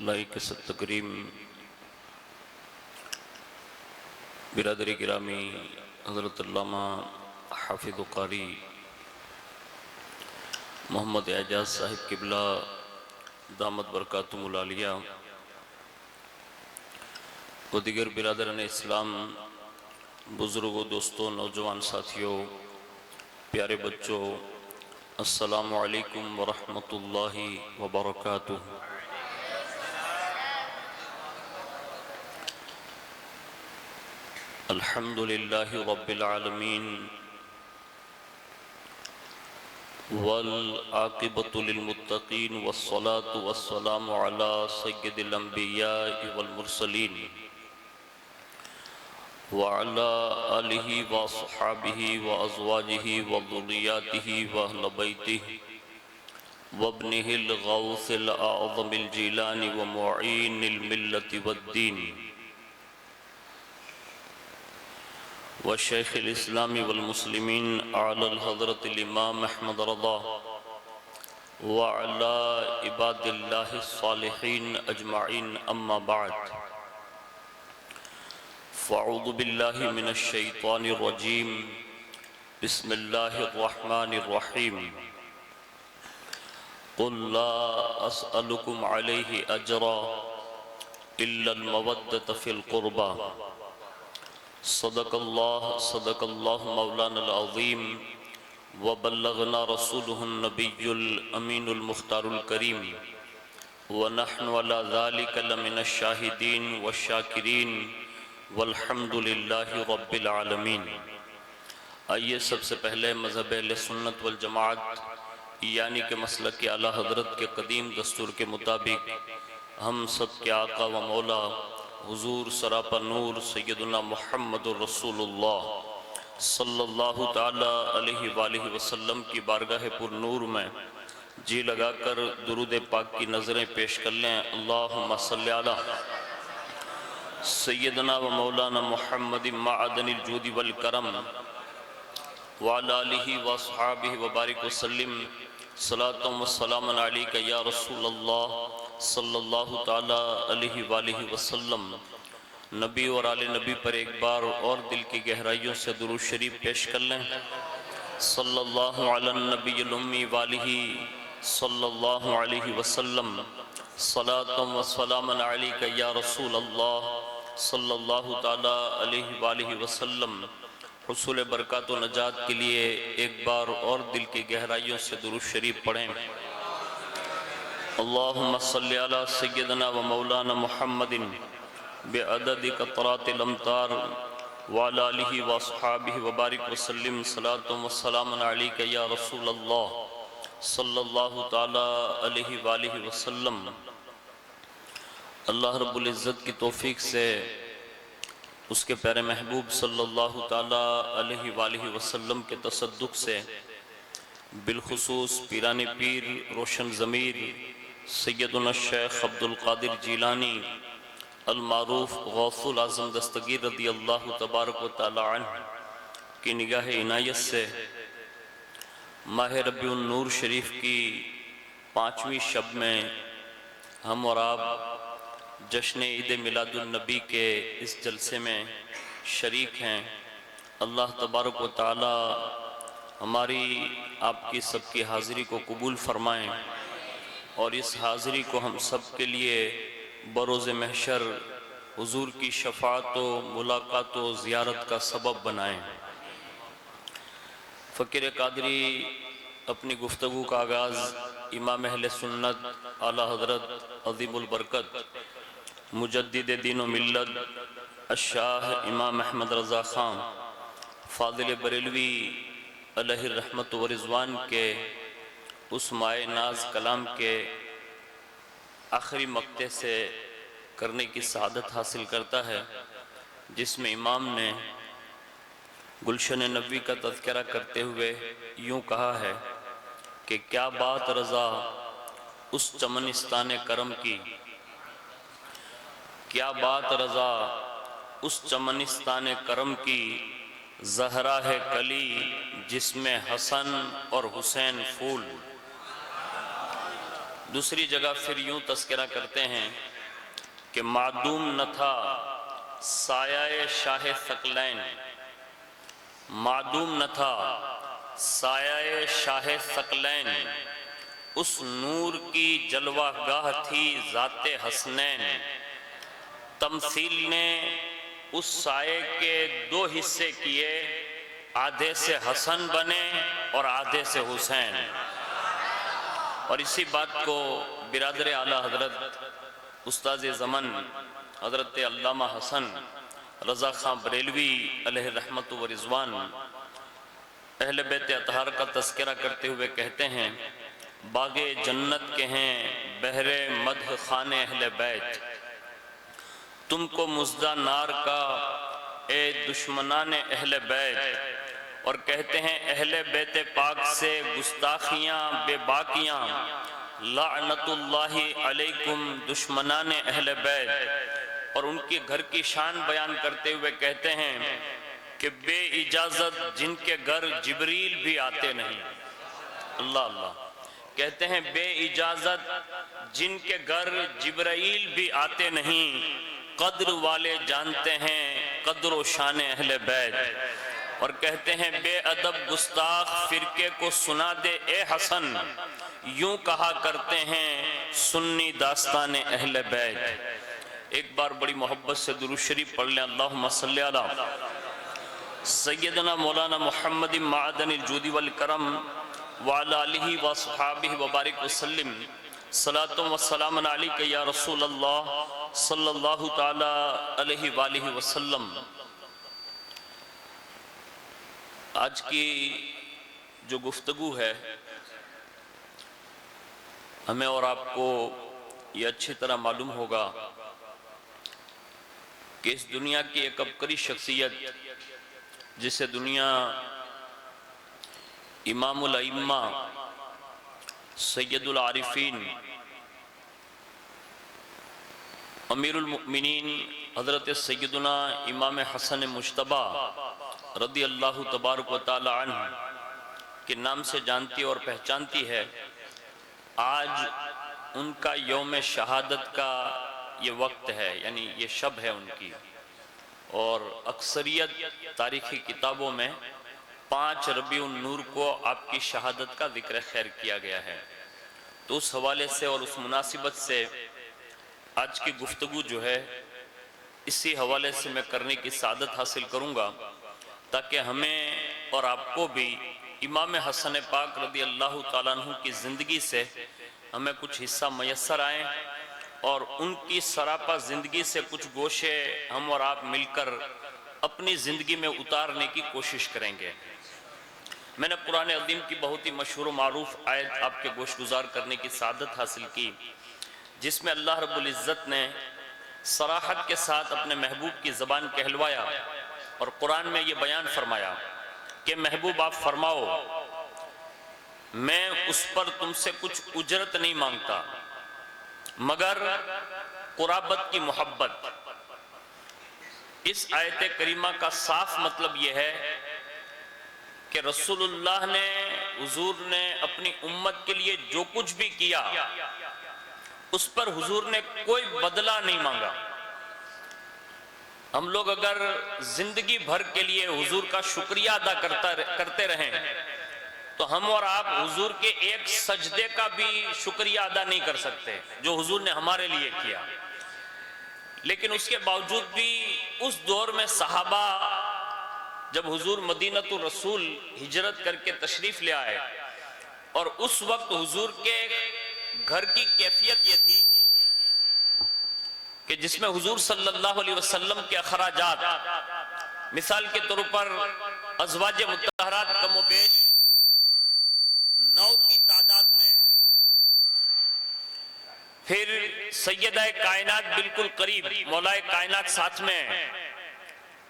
لائق تکریم برادری گرامی حضرت علامہ حافظ قاری محمد اعجاز صاحب قبلہ دامت برکاتہم العالیہ و دیگر برادران اسلام، بزرگوں، دوستوں، نوجوان ساتھیوں، پیارے بچوں، السلام علیکم ورحمۃ اللہ وبرکاتہ۔ الحمد للہ رب العالمین والعاقبۃ للمتقین والصلاة والسلام علی سید الانبیاء والمرسلین وعلى آلہ وصحابہ وازواجہ وذریاتہ واہل بیتہ وابنہ الغوث الاعظم الجیلانی ومعین الملت والدین وشیخ الاسلام والمسلمین اعلی الحضرت الامام احمد رضا وعلى عباد اللہ الصالحین اجمعین، اما بعد فاعوذ باللہ من الشیطان الرجیم، بسم اللہ الرحمن الرحیم۔ قل لا اسألکم علیہ اجرا الا المودۃ فی القربى، صدق اللہ مولانا العظیم وبلغنا رسولہ النبی الامین المختار الکریم ونحن علی ذلک لمن الشاہدین والشاکرین والحمد للہ رب العالمین۔ آئیے سب سے پہلے مذہب اہل سنت والجماعت یعنی کہ مسلک اعلیٰ حضرت کے قدیم دستور کے مطابق ہم سب کے آقا و مولا حضور سراپا نور سیدنا محمد رسول اللہ صلی اللہ تعالی علیہ وآلہ وسلم کی بارگاہ پر نور میں جی لگا کر درود پاک کی نظریں پیش کر لیں۔ اللہم صلی علی سیدنا و مولانا محمد معدن الجود والکرم وعلی آلہ واصحابہ وبارک وسلم، صلاۃ و سلام علیک یا رسول اللہ صلی اللہ تعالی علیہ وآلہ وسلم۔ نبی اور آل نبی پر ایک بار اور دل کی گہرائیوں سے درود شریف پیش کر لیں۔ صلی اللہ علی النبی الامی وآلہ صلی اللہ علیہ وسلم، صلاۃ و سلام علیک یا رسول اللہ صلی اللہ تعالی علیہ وآلہ وسلم۔ حصول برکات و نجات کے لیے ایک بار اور دل کی گہرائیوں سے درود شریف پڑھیں۔ اللہم صلی علی سیدنا و مولانا محمد بعدد قطرات الامطار وعلی آلہ واصحابہ وبارک وسلم، صلاۃ و سلام علیک یا رسول اللہ صلی اللہ تعالی علیہ وآلہ وسلم۔ اللہ رب العزت کی توفیق سے اس کے پیارے محبوب صلی اللہ تعالی علیہ وآلہ وسلم کے تصدق سے بالخصوص پیران پیر روشن ضمیر سیدنا الشیخ عبدالقادر جیلانی المعروف غوث العظم دستگیر رضی اللہ تبارک و تعالی عنہ کی نگاہ عنایت سے ماہ ربیع النور شریف کی 5ویں شب میں ہم اور آپ جشن عید میلاد النبی کے اس جلسے میں شریک ہیں۔ اللہ تبارک و تعالی ہماری آپ کی سب کی حاضری کو قبول فرمائیں اور اس حاضری کو ہم سب کے لیے بروز محشر حضور کی شفاعت و ملاقات و زیارت کا سبب بنائیں۔ فقیر قادری اپنی گفتگو کا آغاز امام اہل سنت اعلیٰ حضرت عظیم البرکت مجدد دین و ملت الشاہ امام احمد رضا خان فاضل بریلوی علیہ الرحمت و رضوان کے اس مائع ناز کلام کے آخری مقطع سے کرنے کی سعادت حاصل کرتا ہے، جس میں امام نے گلشن نبوی کا تذکرہ کرتے ہوئے یوں کہا ہے کہ کیا بات رضا اس چمنستان کرم کی، کیا بات رضا اس چمنستان کرم کی، زہرا ہے کلی جس میں حسن اور حسین پھول۔ دوسری جگہ پھر یوں تذکرہ کرتے ہیں کہ معدوم نہ تھا سایہ شاہ ثقلین، معدوم نہ تھا سایہ شاہ ثقلین، اس نور کی جلوہ گاہ تھی ذات حسنین، تمثیل نے اس سائے کے دو حصے کیے، آدھے سے حسن بنے اور آدھے سے حسین۔ اور اسی بات کو برادر اعلیٰ حضرت استاذ زمن حضرت علامہ حسن رضا خان بریلوی علیہ رحمت و رضوان اہل بیت اطہار کا تذکرہ کرتے ہوئے کہتے ہیں، باغ جنت کے ہیں بحر مدح خان اہل بیت، تم کو مزدہ نار کا اے دشمنان اہل بیت۔ اور کہتے ہیں اہل بیت پاک سے گستاخیاں بے باکیاں، لعنت اللہ علیکم دشمنان اہل بیت۔ اور ان کی گھر کی شان بیان کرتے ہوئے کہتے ہیں کہ بے اجازت جن کے گھر جبریل بھی آتے نہیں، اللہ اللہ، کہتے ہیں بے اجازت جن کے گھر جبرائیل بھی آتے نہیں، قدر والے جانتے ہیں قدر و شان اہل بیت۔ اور کہتے ہیں بے ادب گستاخ فرقے کو سنا دے اے حسن، یوں کہا کرتے ہیں سنی داستان اہل بیت۔ ایک بار بڑی محبت سے درود شریف پڑھ لیں، اللہم صلی علی سیدنا مولانا محمد معدن الجود والکرم وعلی آلہ وصحابہ وبارک وسلم، صلاۃ و سلام علیک یا رسول اللہ صلی اللہ تعالی علیہ وآلہ وسلم۔ آج کی جو گفتگو ہے ہمیں اور آپ کو یہ اچھی طرح معلوم ہوگا کہ اس دنیا کی ایک عبقری شخصیت جسے دنیا امام الائمہ سید العارفین امیر المؤمنین حضرت سیدنا امام حسن مجتبی رضی اللہ تبارک و تعالی عنہ کے نام سے جانتی اور پہچانتی ہے۔ آج ان کا یوم شہادت کا یہ وقت ہے، یعنی یہ شب ہے ان کی، اور اکثریت تاریخی کتابوں میں 5 ربیع النور کو آپ کی شہادت کا ذکر خیر کیا گیا ہے۔ تو اس حوالے سے اور اس مناسبت سے آج کی گفتگو جو ہے اسی حوالے سے میں کرنے کی سعادت حاصل کروں گا، تاکہ ہمیں اور آپ کو بھی امام حسن پاک رضی اللہ تعالیٰ عنہ کی زندگی سے ہمیں کچھ حصہ میسر آئیں، اور ان کی سراپا زندگی سے کچھ گوشے ہم اور آپ مل کر اپنی زندگی میں اتارنے کی کوشش کریں گے۔ میں نے قرآن عظیم کی بہت ہی مشہور و معروف آیت آپ کے گوش گزار کرنے کی سعادت حاصل کی، جس میں اللہ رب العزت نے صراحت کے ساتھ اپنے محبوب کی زبان کہلوایا، اور قرآن میں یہ بیان فرمایا کہ محبوب آپ فرماؤ میں اس پر تم سے کچھ اجرت نہیں مانگتا مگر قرابت کی محبت۔ اس آیت کریمہ کا صاف مطلب یہ ہے کہ رسول اللہ نے، حضور نے اپنی امت کے لیے جو کچھ بھی کیا اس پر حضور نے کوئی بدلہ نہیں مانگا۔ ہم لوگ اگر زندگی بھر کے لیے حضور کا شکریہ ادا کرتے رہیں تو ہم اور آپ حضور کے ایک سجدے کا بھی شکریہ ادا نہیں کر سکتے جو حضور نے ہمارے لیے کیا۔ لیکن اس کے باوجود بھی اس دور میں صحابہ جب حضور مدینۃ الرسول ہجرت کر کے تشریف لے آئے، اور اس وقت حضور کے گھر کی کیفیت یہ تھی کہ جس میں حضور صلی اللہ علیہ وسلم کے اخراجات، مثال کے طور پر ازواج مطہرات کم و بیش 9 کی تعداد میں، پھر سیدہ کائنات بالکل قریب مولائے کائنات ساتھ میں،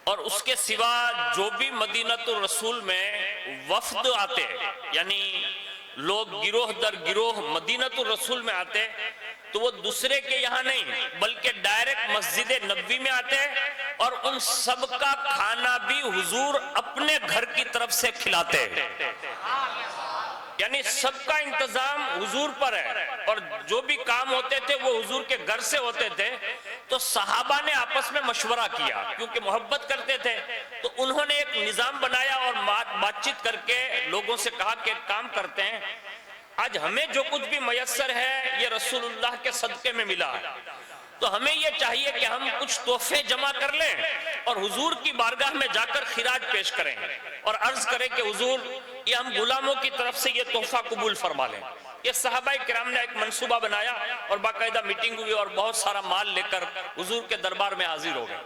اور اس کے سوا جو بھی مدینۃ الرسول میں وفد آتے، یعنی لوگ گروہ در گروہ مدینۃ الرسول میں آتے، تو وہ دوسرے کے یہاں نہیں بلکہ ڈائریکٹ مسجد نبوی میں آتے، اور ان سب کا کھانا بھی حضور اپنے گھر کی طرف سے کھلاتے، یعنی سب کا انتظام حضور پر ہے، اور جو بھی کام ہوتے تھے وہ حضور کے گھر سے ہوتے تھے۔ تو تو صحابہ نے آپس میں مشورہ کیا، کیونکہ محبت کرتے تھے، تو انہوں نے ایک نظام بنایا اور بات چیت کر کے لوگوں سے کہا کہ ایک کام کرتے ہیں، آج ہمیں جو کچھ بھی میسر ہے یہ رسول اللہ کے صدقے میں ملا ہے، تو ہمیں یہ چاہیے کہ ہم کچھ تحفے جمع کر لیں اور حضور کی بارگاہ میں جا کر خراج پیش کریں اور عرض کریں کہ حضور یہ ہم غلاموں کی طرف سے یہ تحفہ قبول فرما لیں۔ یہ صحابہ کرام نے ایک منصوبہ بنایا اور باقاعدہ میٹنگ ہوئی اور بہت سارا مال لے کر حضور کے دربار میں حاضر ہو گئے۔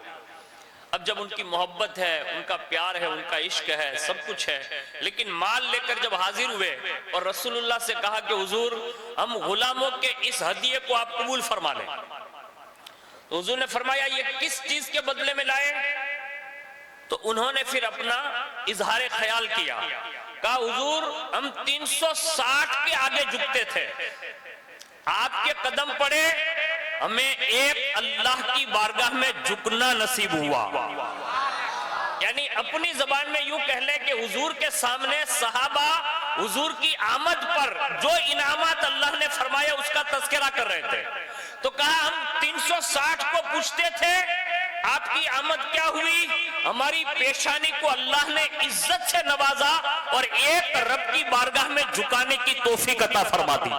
اب جب ان کی محبت ہے، ان کا پیار ہے، ان کا عشق ہے، سب کچھ ہے، لیکن مال لے کر جب حاضر ہوئے اور رسول اللہ سے کہا کہ حضور ہم غلاموں کے اس ہدیے کو آپ قبول فرما لیں، تو حضور نے فرمایا یہ کس چیز کے بدلے میں لائے؟ تو انہوں نے پھر اپنا اظہار خیال کیا، کہا حضور ہم 360 کے آگے جھکتے تھے، آپ کے قدم پڑے، ہمیں ایک اللہ کی بارگاہ میں جھکنا نصیب ہوا۔ یعنی اپنی زبان میں یوں کہہ لیں کہ حضور کے سامنے صحابہ حضور کی آمد پر جو انعامات اللہ نے فرمایا اس کا تذکرہ کر رہے تھے، تو کہا ہم 360 کو پوچھتے تھے، آپ کی آمد کیا ہوئی؟ ہماری پیشانی کو اللہ نے عزت سے نوازا اور ایک رب کی بارگاہ میں جھکانے کی توفیق عطا فرما دی۔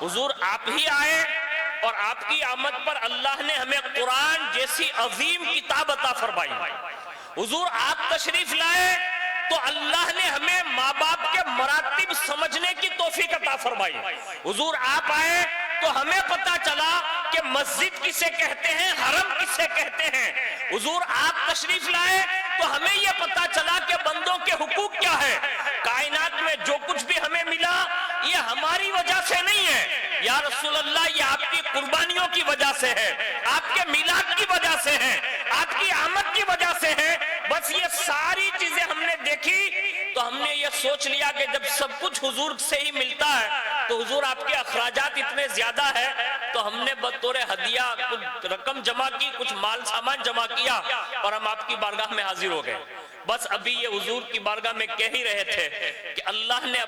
حضور آپ ہی آئے اور آپ کی آمد پر اللہ نے ہمیں قرآن جیسی عظیم کتاب عطا فرمائی۔ حضور آپ تشریف لائے تو اللہ نے ہمیں ماں باپ کے مراتب سمجھنے کی توفیق عطا فرمائی۔ حضور آپ آئے تو ہمیں پتا چلا کہ مسجد کسے کہتے ہیں، حرم کسے کہتے ہیں۔ حضور آپ تشریف لائے تو ہمیں یہ پتا چلا کہ بندوں کے حقوق کیا ہے۔ کائنات میں جو کچھ بھی ہمیں ملا یہ ہماری وجہ سے نہیں ہے یا رسول اللہ، یہ آپ کی قربانیوں کی وجہ سے ہے، آپ کے میلاد کی وجہ سے ہے، آپ کی آمد کی وجہ سے ہے۔ بس یہ ساری چیزیں ہم نے دیکھی تو ہم نے یہ سوچ لیا کہ جب سب کچھ حضور سے ہی ملتا ہے تو حضور آپ کے اخراجات اتنے زیادہ ہے، تو ہم نے بطور ہدیہ کچھ رقم جمع کی، کچھ مال سامان جمع کیا اور ہم آپ کی بارگاہ میں حاضر ہو گئے۔ بس ابھی یہ حضور کی بارگاہ میں کہہ ہی رہے تھے کہ اللہ نے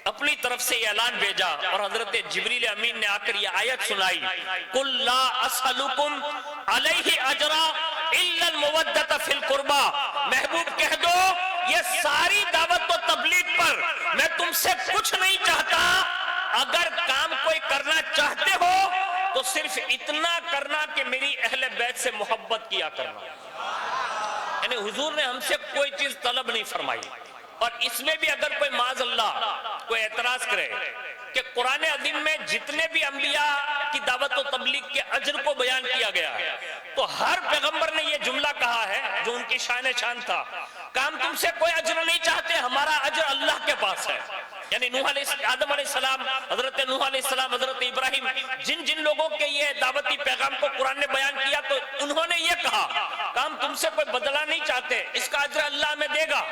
اپنی طرف سے یہ اعلان بھیجا اور حضرت جبریل امین نے آ کر یہ آیت سنائی، قُلْ لَا أَسْأَلُكُمْ عَلَيْهِ أَجْرًا إِلَّا الْمَوَدَّةَ فِي الْقُرْبَى۔ محبوب کہہ دو یہ ساری دعوت و تبلیغ پر میں تم سے کچھ نہیں چاہتا، اگر کام کوئی کرنا چاہتے ہو تو صرف اتنا کرنا کہ میری اہل بیت سے محبت کیا کرنا۔ یعنی حضور نے ہم سے کوئی چیز طلب نہیں فرمائی۔ اور اس میں بھی اگر کوئی معاذ اللہ کوئی اعتراض کرے کہ قرآن عظیم میں جتنے بھی انبیاء کی دعوت و تبلیغ کے اجر کو بیان کیا گیا ہے تو ہر پیغمبر نے یہ جملہ کہا ہے جو ان کی شان تھا، کام تم سے کوئی اجر نہیں چاہتے، ہمارا اجر اللہ کے پاس ہے۔ یعنی آدم علیہ السلام، حضرت نوح علیہ السلام، حضرت ابراہیم، جن لوگوں کے یہ دعوتی پیغام کو قرآن نے بیان کیا تو انہوں نے یہ کہا کام تم سے کوئی بدلہ نہیں چاہتے، اس کا اجر اللہ ہمیں دے گا۔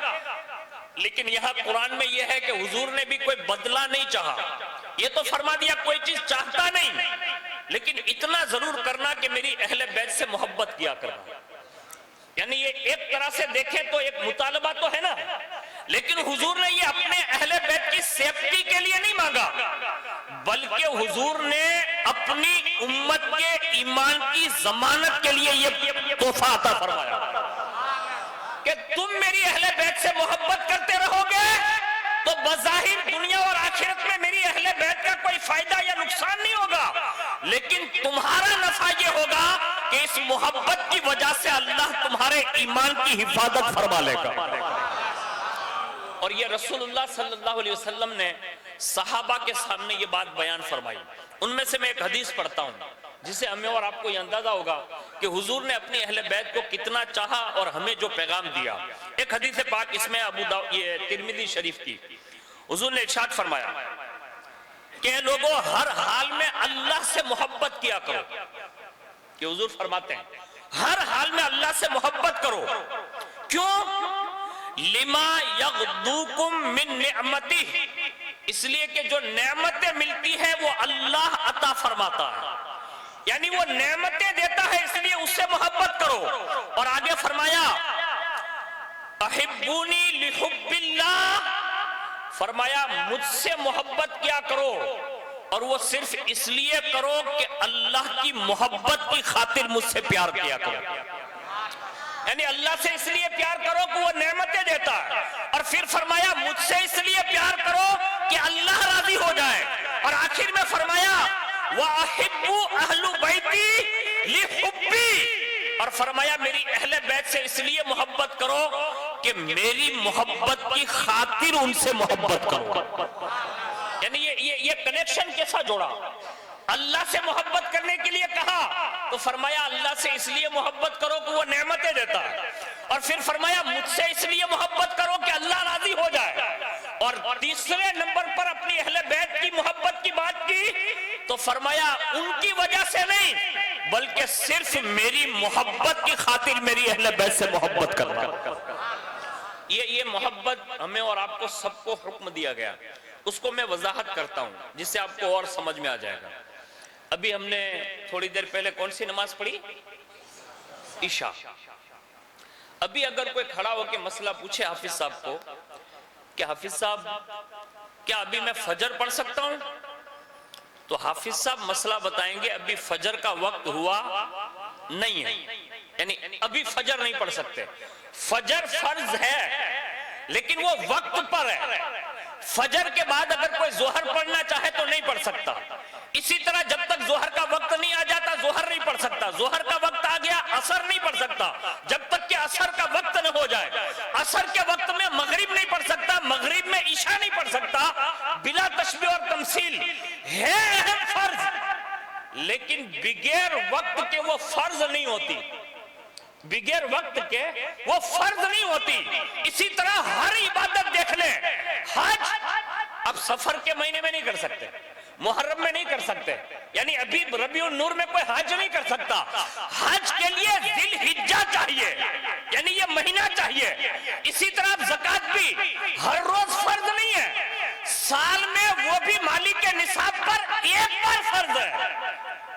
لیکن یہاں قرآن میں یہ ہے کہ حضور نے بھی کوئی بدلہ نہیں چاہا، یہ تو فرما دیا کوئی چیز چاہتا نہیں، لیکن اتنا ضرور کرنا کہ میری اہل بیت سے محبت کیا کرنا۔ یعنی یہ ایک طرح سے دیکھیں تو ایک مطالبہ تو ہے نا، لیکن حضور نے یہ اپنے اہل بیت کی سیفٹی کے لیے نہیں مانگا، بلکہ حضور نے اپنی امت کے ایمان کی ضمانت کے لیے یہ تحفہ عطا فرمایا کہ تم میری اہل بیت سے محبت کرتے رہو گے تو بظاہر دنیا اور آخرت میں میری اہل بیت کا کوئی فائدہ یا نقصان نہیں ہوگا، لیکن تمہارا نفع یہ ہوگا کہ اس محبت کی وجہ سے اللہ تمہارے ایمان کی حفاظت فرما لے گا۔ اور یہ رسول اللہ صلی اللہ علیہ وسلم نے صحابہ کے سامنے یہ بات بیان فرمائی۔ ان میں سے میں ایک حدیث پڑھتا ہوں جسے ہمیں اور آپ کو یہ اندازہ ہوگا کہ حضور نے اپنی اہل بیت کو کتنا چاہا اور ہمیں جو پیغام دیا۔ ایک حدیث پاک اس میں یہ ترمذی شریف کی، حضور نے ارشاد فرمایا کہ لوگوں ہر حال میں اللہ سے محبت کیا کرو، کہ حضور فرماتے ہیں ہر حال میں اللہ سے محبت کرو۔ کیوں؟ لما یغدوکم من نعمتہ، اس لیے کہ جو نعمتیں ملتی ہیں وہ اللہ عطا فرماتا ہے، یعنی وہ نعمتیں دیتا ہے، اس لیے اس سے محبت کرو۔ اور آگے فرمایا احبونی لحب اللہ، فرمایا مجھ سے محبت کیا کرو اور وہ صرف اس لیے کرو کہ اللہ کی محبت کی خاطر مجھ سے پیار کیا کرو. یعنی اللہ سے اس لیے پیار کرو کہ وہ نعمتیں دیتا ہے, اور پھر فرمایا مجھ سے اس لیے پیار کرو کہ اللہ راضی ہو جائے, اور آخر میں فرمایا وَأَحِبُّ أَهْلُ بَيْتِي لِحُبِّي, اور فرمایا میری اہل بیت سے اس لیے محبت کرو کہ میری محبت کی خاطر ان سے محبت کرو. یعنی یہ کنیکشن کیسا جوڑا؟ اللہ سے محبت کرنے کے لیے کہا تو فرمایا اللہ سے اس لیے محبت کرو کہ وہ نعمتیں دیتا ہے, اور پھر فرمایا مجھ سے اس لیے محبت کرو کہ اللہ راضی ہو جائے, اور تیسرے نمبر پر اپنی اہل بیت کی محبت کی بات کی تو فرمایا ان کی وجہ سے نہیں بلکہ صرف میری محبت کی خاطر میری اہل بیت سے محبت کرنا. یہ محبت ہمیں اور آپ کو سب کو حکم دیا گیا, اس کو میں وضاحت کرتا ہوں جس سے آپ کو اور سمجھ میں آ جائے گا. ابھی ہم نے تھوڑی دیر پہلے کون سی نماز پڑھی؟ عشاء. ابھی اگر کوئی کھڑا ہو کے مسئلہ پوچھے حافظ صاحب کو کہ حافظ صاحب کیا ابھی میں فجر پڑھ سکتا ہوں, تو حافظ صاحب مسئلہ بتائیں گے ابھی فجر کا وقت ہوا نہیں ہے, یعنی ابھی فجر نہیں پڑھ سکتے. فجر فرض ہے لیکن وہ وقت پر ہے. فجر کے بعد اگر کوئی ظہر پڑھنا چاہے تو نہیں پڑھ سکتا. اسی طرح جب تک ظہر کا وقت نہیں آ جاتا ظہر نہیں پڑھ سکتا. ظہر کا وقت آ گیا عصر نہیں پڑھ سکتا جب تک کہ عصر کا وقت نہ ہو جائے. عصر کے وقت میں مغرب نہیں پڑھ سکتا, مغرب میں عشاء نہیں پڑھ سکتا. بلا تشبیہ اور تمثیل ہے اہم فرض, لیکن بغیر وقت کے وہ فرض نہیں ہوتی. بغیر وقت کے وہ فرض نہیں ہوتی. اسی طرح ہر عبادت دیکھ لیں. حج اب سفر کے مہینے میں نہیں کر سکتے, محرم میں نہیں کر سکتے, یعنی ابھی ربیع النور میں کوئی حج نہیں کر سکتا. حج کے لیے ذی الحجہ چاہیے, یعنی یہ مہینہ چاہیے. اسی طرح زکوٰۃ بھی ہر روز فرض نہیں ہے, سال میں وہ بھی مالی کے نصاب پر ایک بار فرض ہے,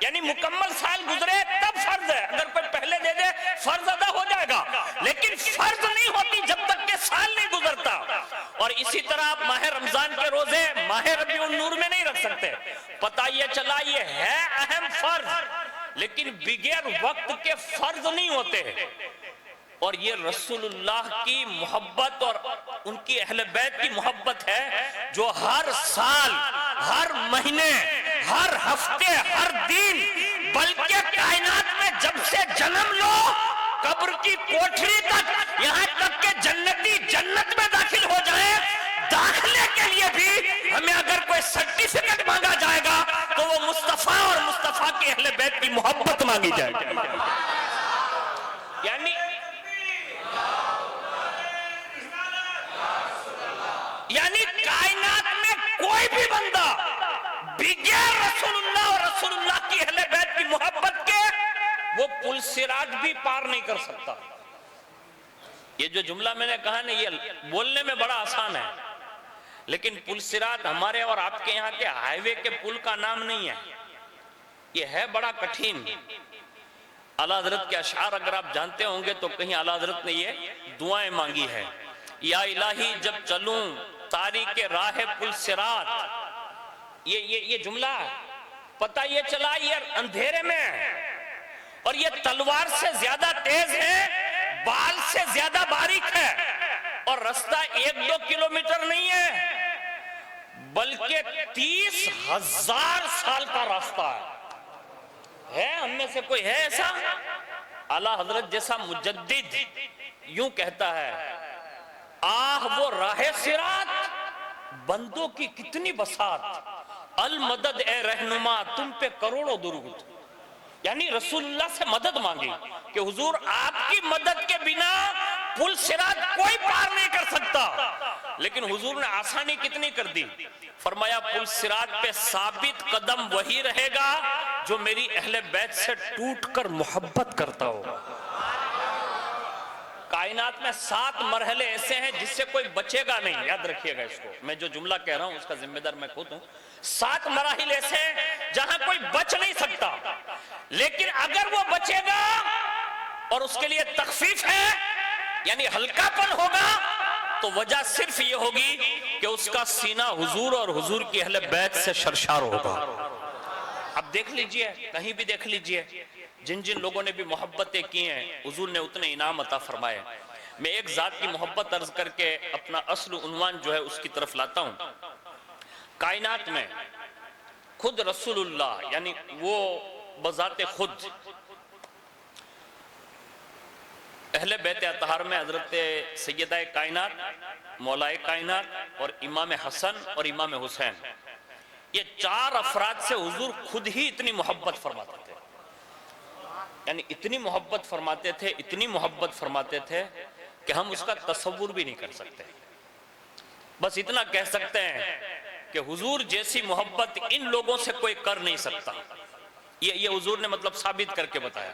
یعنی مکمل سال گزرے تب فرض ہے. اگر کوئی پہلے دے دے فرض ادا ہو جائے گا, لیکن فرض نہیں ہوتی جب تک کہ سال نہیں گزرتا. اور اسی طرح آپ ماہ رمضان کے روزے ماہ ربیع النور میں نہیں رکھ سکتے. پتہ یہ چلا یہ ہے اہم فرض, لیکن بغیر وقت کے فرض نہیں ہوتے. اور یہ رسول اللہ کی محبت اور ان کی اہل بیت کی محبت ہے جو ہر سال, ہر مہینے, ہر ہفتے, ہر دن, بلکہ کائنات میں جب سے جنم لو قبر کی کوٹھری تک, یہاں تک کہ جنتی جنت میں داخل ہو جائیں, داخلے کے لیے بھی ہمیں اگر کوئی سرٹیفکیٹ مانگا جائے گا تو وہ مصطفیٰ اور مصطفیٰ کے اہل بیت کی محبت مانگی جائے گی. یعنی کائنات میں کوئی بھی بندہ بغیر رسول اللہ اور رسول اللہ کی اہل بیت کی محبت کے وہ پل صراط بھی پار نہیں کر سکتا. یہ جو جملہ میں نے کہا نا یہ بولنے میں بڑا آسان ہے, لیکن پل صراط ہمارے اور آپ کے یہاں کے ہائی وے کے پل کا نام نہیں ہے, یہ ہے بڑا کٹھن. اعلیٰ حضرت کے اشعار اگر آپ جانتے ہوں گے تو کہیں اعلیٰ حضرت نے یہ دعائیں مانگی ہے, یا الہی جب چلوں تاریک راہ پل صراط. یہ جملہ پتہ یہ چلا یہ اندھیرے میں ہے, اور یہ تلوار سے زیادہ تیز ہے, بال سے زیادہ باریک ہے, اور رستہ 1-2 کلومیٹر نہیں ہے بلکہ 30,000 سال کا راستہ ہے. ہم میں سے کوئی ہے ایسا؟ اعلیٰ حضرت جیسا مجدد یوں کہتا ہے, آہ وہ راہ صراط بندوں کی کتنی بساط, المدد اے رہنما تم پہ کروڑوں درود. یعنی رسول اللہ سے مدد مانگی کہ حضور آپ کی مدد کے بنا پل صراط کوئی پار نہیں کر سکتا, لیکن حضور نے آسانی کتنی کر دی. فرمایا پل صراط پہ ثابت قدم وہی رہے گا جو میری اہل بیت سے ٹوٹ کر محبت کرتا ہوگا. کائنات میں 7 مرحلے ایسے ہیں جس سے کوئی بچے گا نہیں, یاد رکھیے گا اس کو. میں جو جملہ کہہ رہا ہوں اس کا ذمہ دار میں خود ہوں. 7 مراحل ایسے ہیں جہاں کوئی بچ نہیں سکتا, لیکن اگر وہ بچے گا اور اس کے لیے تخفیف ہے یعنی ہلکا پن ہوگا تو وجہ صرف یہ ہوگی کہ اس کا سینہ حضور اور حضور کی اہل بیت سے سرشار ہوگا. آپ دیکھ لیجئے، کہیں بھی دیکھ لیجئے، جن جن لوگوں نے بھی محبتیں کی ہیں حضور نے اتنے انعام عطا فرمائے۔ میں ایک ذات کی محبت عرض کر کے اپنا اصل عنوان جو ہے اس کی طرف لاتا ہوں۔ کائنات میں خود رسول اللہ یعنی وہ بذات خود اہل بیت اطہار میں حضرت سیدہ کائنات، مولا کائنات اور امام حسن اور امام حسین، یہ چار افراد سے حضور خود ہی اتنی محبت فرماتے تھے، یعنی اتنی محبت فرماتے تھے، اتنی محبت فرماتے تھے کہ ہم اس کا تصور بھی نہیں کر سکتے۔ بس اتنا کہہ سکتے ہیں کہ حضور جیسی محبت ان لوگوں سے کوئی کر نہیں سکتا، یہ حضور نے مطلب ثابت کر کے بتایا۔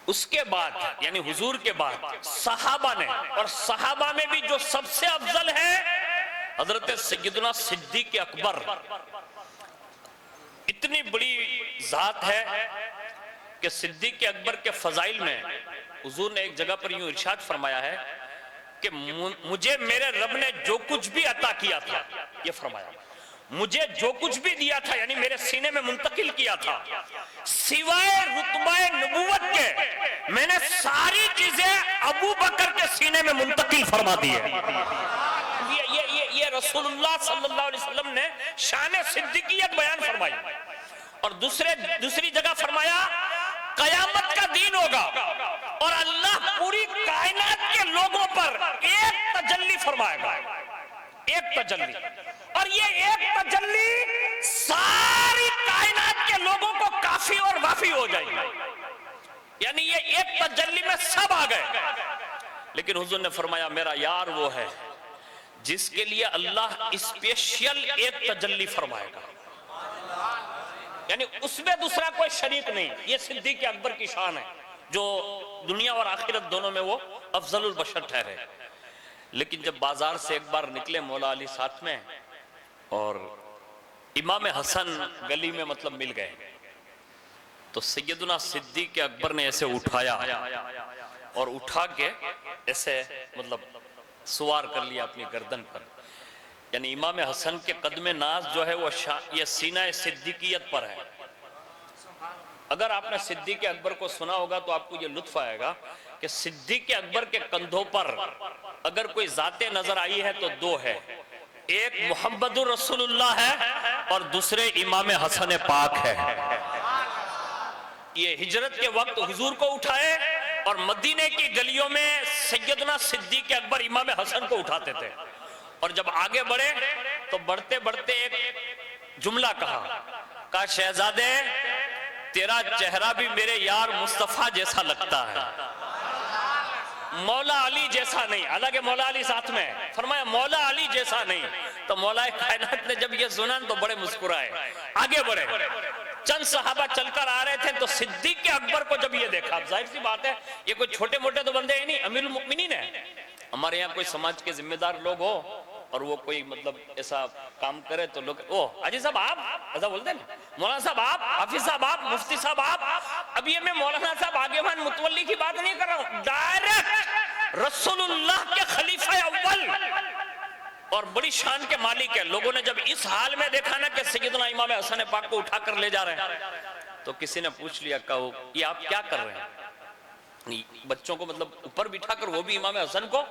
اس کے بعد یعنی حضور کے بعد صحابہ نے، اور صحابہ میں بھی جو سب سے افضل ہے حضرت سیدنا صدیق اکبر، اتنی بڑی ذات ہے کہ صدیق اکبر کے فضائل میں حضور نے ایک جگہ پر یوں ارشاد فرمایا ہے کہ مجھے میرے رب نے جو کچھ بھی عطا کیا تھا، یہ فرمایا مجھے جو کچھ بھی دیا تھا یعنی میرے سینے میں منتقل کیا تھا، سوائے رتبہ نبوت کے میں نے ساری چیزیں ابو بکر کے سینے میں منتقل فرما دی ہے۔ یہ رسول اللہ صلی اللہ علیہ وسلم نے شان صدیقیت بیان فرمائی۔ اور دوسری جگہ فرمایا قیامت کا دین ہوگا اور اللہ پوری کائنات کے لوگوں پر ایک تجلی فرمائے گا، ایک تجلی، اور یہ ایک تجلی ساری کائنات کے لوگوں کو کافی اور وافی ہو جائے گی، یعنی یہ ایک تجلی میں سب آ گئے۔ لیکن حضور نے فرمایا میرا یار وہ ہے جس کے لیے اللہ اسپیشل ایک تجلی فرمائے گا، یعنی اس میں دوسرا کوئی شریک نہیں۔ یہ صدیق اکبر کی شان ہے جو دنیا اور آخرت دونوں میں وہ افضل البشر ٹھہرے۔ لیکن جب بازار سے ایک بار نکلے مولا علی ساتھ میں اور امام حسن گلی میں مطلب مل گئے، تو سیدنا صدیق اکبر نے ایسے اٹھایا اور اٹھا کے ایسے مطلب سوار کر لیا اپنی گردن پر، یعنی امام حسن کے قدم ناز جو ہے وہ یہ سینہ صدیقیت پر ہے۔ اگر آپ نے صدیق اکبر کو سنا ہوگا تو آپ کو یہ لطف آئے گا کہ صدیق اکبر کے کندھوں پر اگر کوئی ذات نظر آئی ہے تو دو ہے، ایک محمد رسول اللہ ہے اور دوسرے امام حسن پاک ہے۔ یہ ہجرت کے وقت حضور کو اٹھائے اور مدینے کی گلیوں میں سیدنا صدیق اکبر امام حسن کو اٹھاتے تھے، اور جب آگے بڑھے تو بڑھتے بڑھتے ایک جملہ کہا شہزادے تیرا چہرہ بھی میرے یار مصطفیٰ جیسا لگتا ہے، مولا علی جیسا نہیں۔ حالانکہ مولا علی ساتھ میں، فرمایا مولا علی جیسا نہیں۔ تو مولا کائنات نے جب یہ سنا تو بڑے مسکرائے، آگے بڑھے۔ چند صحابہ چل کر آ رہے تھے تو صدیق اکبر کو جب یہ دیکھا، ظاہر سی بات ہے یہ کوئی چھوٹے موٹے تو بندے ہی نہیں، امیر المؤمنین ہیں۔ ہمارے یہاں کوئی سماج کے ذمہ دار لوگ ہو اور وہ کوئی مطلب ایسا کام کرے تو لوگ حاجی صاحب آپ ایسا بولتے ہیں، مولانا صاحب آپ، حافظ صاحب آپ، مفتی صاحب آپ۔ اب یہ میں مولانا صاحب آگےوان متولی کی بات نہیں کر رہا ہوں، ڈائریکٹ رسول اللہ کے خلیفہ اول اور بڑی شان کے مالک ہے۔ لوگوں نے جب اس حال میں دیکھا نا کہ سیدنا امام حسن پاک کو اٹھا کر لے جا رہے ہیں تو کسی نے پوچھ لیا کہ یہ آپ کیا کر رہے ہیں؟ بچوں کو مطلب اوپر بٹھا کر، وہ بھی امام حسن کو؟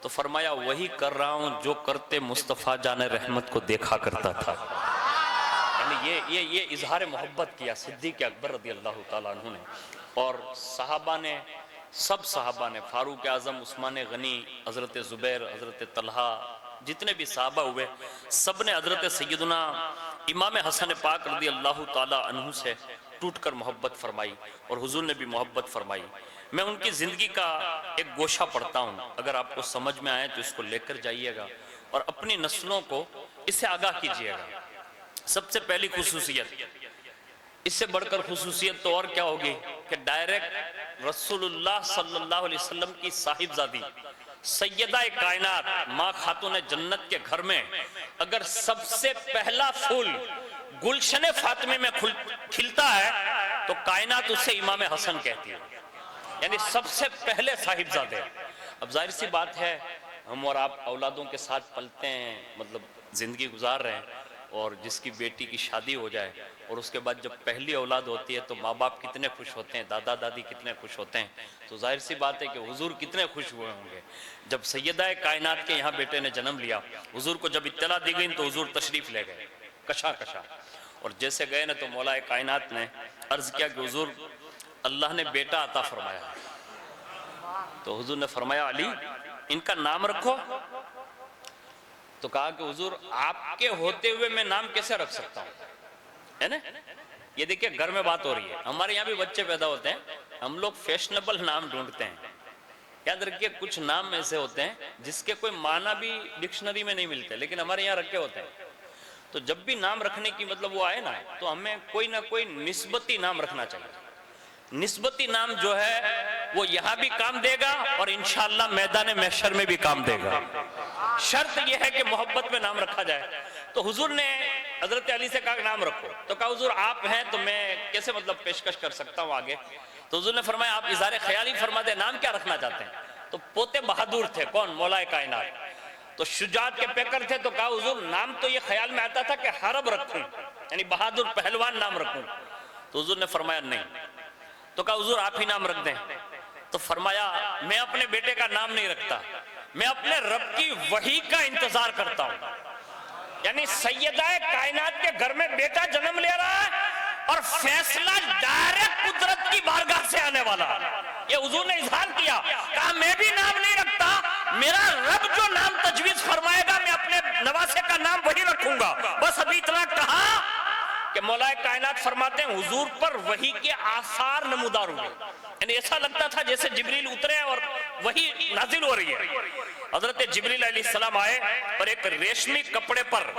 تو فرمایا وہی کر رہا ہوں جو کرتے مصطفیٰ جان رحمت کو دیکھا کرتا تھا۔ یعنی یہ اظہار محبت کیا صدیق اکبر رضی اللہ تعالیٰ عنہ نے، اور صحابہ نے، سب صحابہ نے، فاروق اعظم، عثمان غنی، حضرت زبیر، حضرت طلحہ، جتنے بھی صحابہ ہوئے سب نے حضرت سیدنا امام حسن پاک رضی اللہ تعالیٰ عنہ سے ٹوٹ کر محبت فرمائی، اور حضور نے بھی محبت فرمائی۔ میں ان کی زندگی کا ایک گوشہ پڑھتا ہوں، اگر آپ کو سمجھ میں آئے تو اس کو لے کر جائیے گا اور اپنی نسلوں کو اس سے آگاہ کیجیے گا۔ سب سے پہلی خصوصیت، اس سے بڑھ کر خصوصیت تو اور کیا ہوگی کہ ڈائریکٹ رسول اللہ صلی اللہ علیہ وسلم کی صاحبزادی سیدہ کائنات ماں خاتون جنت کے گھر میں اگر سب سے پہلا پھول گلشن فاطمے میں کھلتا ہے تو کائنات اسے امام حسن کہتی ہے، یعنی سب سے پہلے صاحبزادے۔ اب ظاہر سی بات ہے ہم اور آپ اولادوں کے ساتھ پلتے ہیں، مطلب زندگی گزار رہے ہیں، اور جس کی بیٹی کی شادی ہو جائے اور اس کے بعد جب پہلی اولاد ہوتی ہے تو ماں باپ کتنے خوش ہوتے ہیں، دادا دادی کتنے خوش ہوتے ہیں. تو ظاہر سی بات ہے کہ حضور کتنے خوش ہوئے ہوں گے جب سیدہ کائنات کے یہاں بیٹے نے جنم لیا. حضور کو جب اطلاع دی گئی تو حضور تشریف لے گئے کشا کشا، اور جیسے گئے نا تو مولا کائنات نے عرض کیا کہ حضور اللہ نے بیٹا عطا فرمایا. تو حضور نے فرمایا علی ان کا نام رکھو. تو کہا کہ حضور آپ کے ہوتے ہوئے میں نام کیسے رکھ سکتا ہوں، ہے نا. یہ دیکھیں گھر میں بات ہو رہی ہے، ہمارے یہاں بھی بچے پیدا ہوتے ہیں، ہم لوگ فیشنیبل نام ڈھونڈتے ہیں. یاد رکھیے کچھ نام ایسے ہوتے ہیں جس کے کوئی معنی بھی ڈکشنری میں نہیں ملتے لیکن ہمارے یہاں رکھے ہوتے ہیں. تو جب بھی نام رکھنے کی مطلب وہ آئے نا تو ہمیں کوئی نہ کوئی نسبتی نام رکھنا چاہیے. نسبتی نام جو ہے وہ یہاں بھی کام دے گا اور انشاءاللہ میدان محشر میں بھی کام دے گا. شرط یہ ہے کہ محبت میں نام رکھا جائے. تو حضور نے حضرت علی سے کہا کہ نام رکھو. تو کہا حضور آپ ہیں تو میں کیسے مطلب پیشکش کر سکتا ہوں آگے. تو حضور نے فرمایا آپ اظہار خیال ہی فرما دیں، نام کیا رکھنا چاہتے ہیں. تو پوتے بہادر تھے، کون؟ مولا کائنات. تو شجاعت کے پیکر تھے. تو کہا حضور نام تو یہ خیال میں آتا تھا کہ حرب رکھوں، یعنی بہادر پہلوان نام رکھوں. تو حضور نے فرمایا نہیں. تو کہا حضور آپ ہی نام رکھ دیں. تو فرمایا میں اپنے بیٹے کا نام نہیں رکھتا، میں اپنے رب کی وحی کا انتظار کرتا ہوں. یعنی سیدہ کائنات کے گھر میں بیٹا جنم لے رہا ہے اور فیصلہ ڈائریکٹ قدرت کی بارگاہ سے آنے والا. یہ حضور نے اظہار کیا، کہا میں بھی نام نہیں رکھتا، میرا رب جو نام تجویز فرمائے گا میں اپنے نواسے کا نام وہی رکھوں گا. بس ابھی اتنا کہا کہ مولا کائنات فرماتے ہیں حضور پر وحی کے آثار نمودار ہوئے. یعنی ایسا لگتا تھا جیسے جبریل اترے اور وحی نازل ہو رہی ہے. حضرت جبریل علیہ السلام آئے اور ایک ریشمی کپڑے پر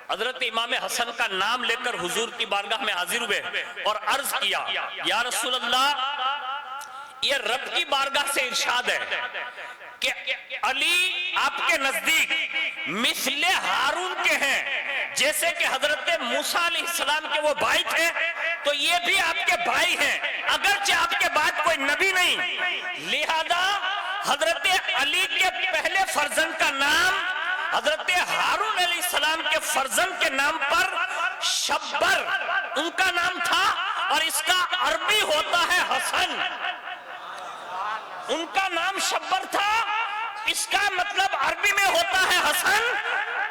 حضرت امام حسن کا نام لے کر حضور کی بارگاہ میں حاضر ہوئے اور عرض کیا یا رسول اللہ یہ رب کی بارگاہ سے ارشاد ہے کہ علی آپ کے نزدیک مثل ہارون کے ہیں، جیسے کہ حضرت موسیٰ علیہ السلام کے وہ بھائی تھے تو یہ بھی آپ کے بھائی ہیں، اگرچہ آپ کے بعد کوئی نبی نہیں. لہذا حضرت علی کے پہلے فرزند کا نام حضرت ہارون علیہ السلام کے فرزند کے نام پر شبر ان کا نام تھا، اور اس کا عربی ہوتا ہے حسن. ان کا نام شبر تھا، اس کا مطلب عربی میں ہوتا ہے حسن.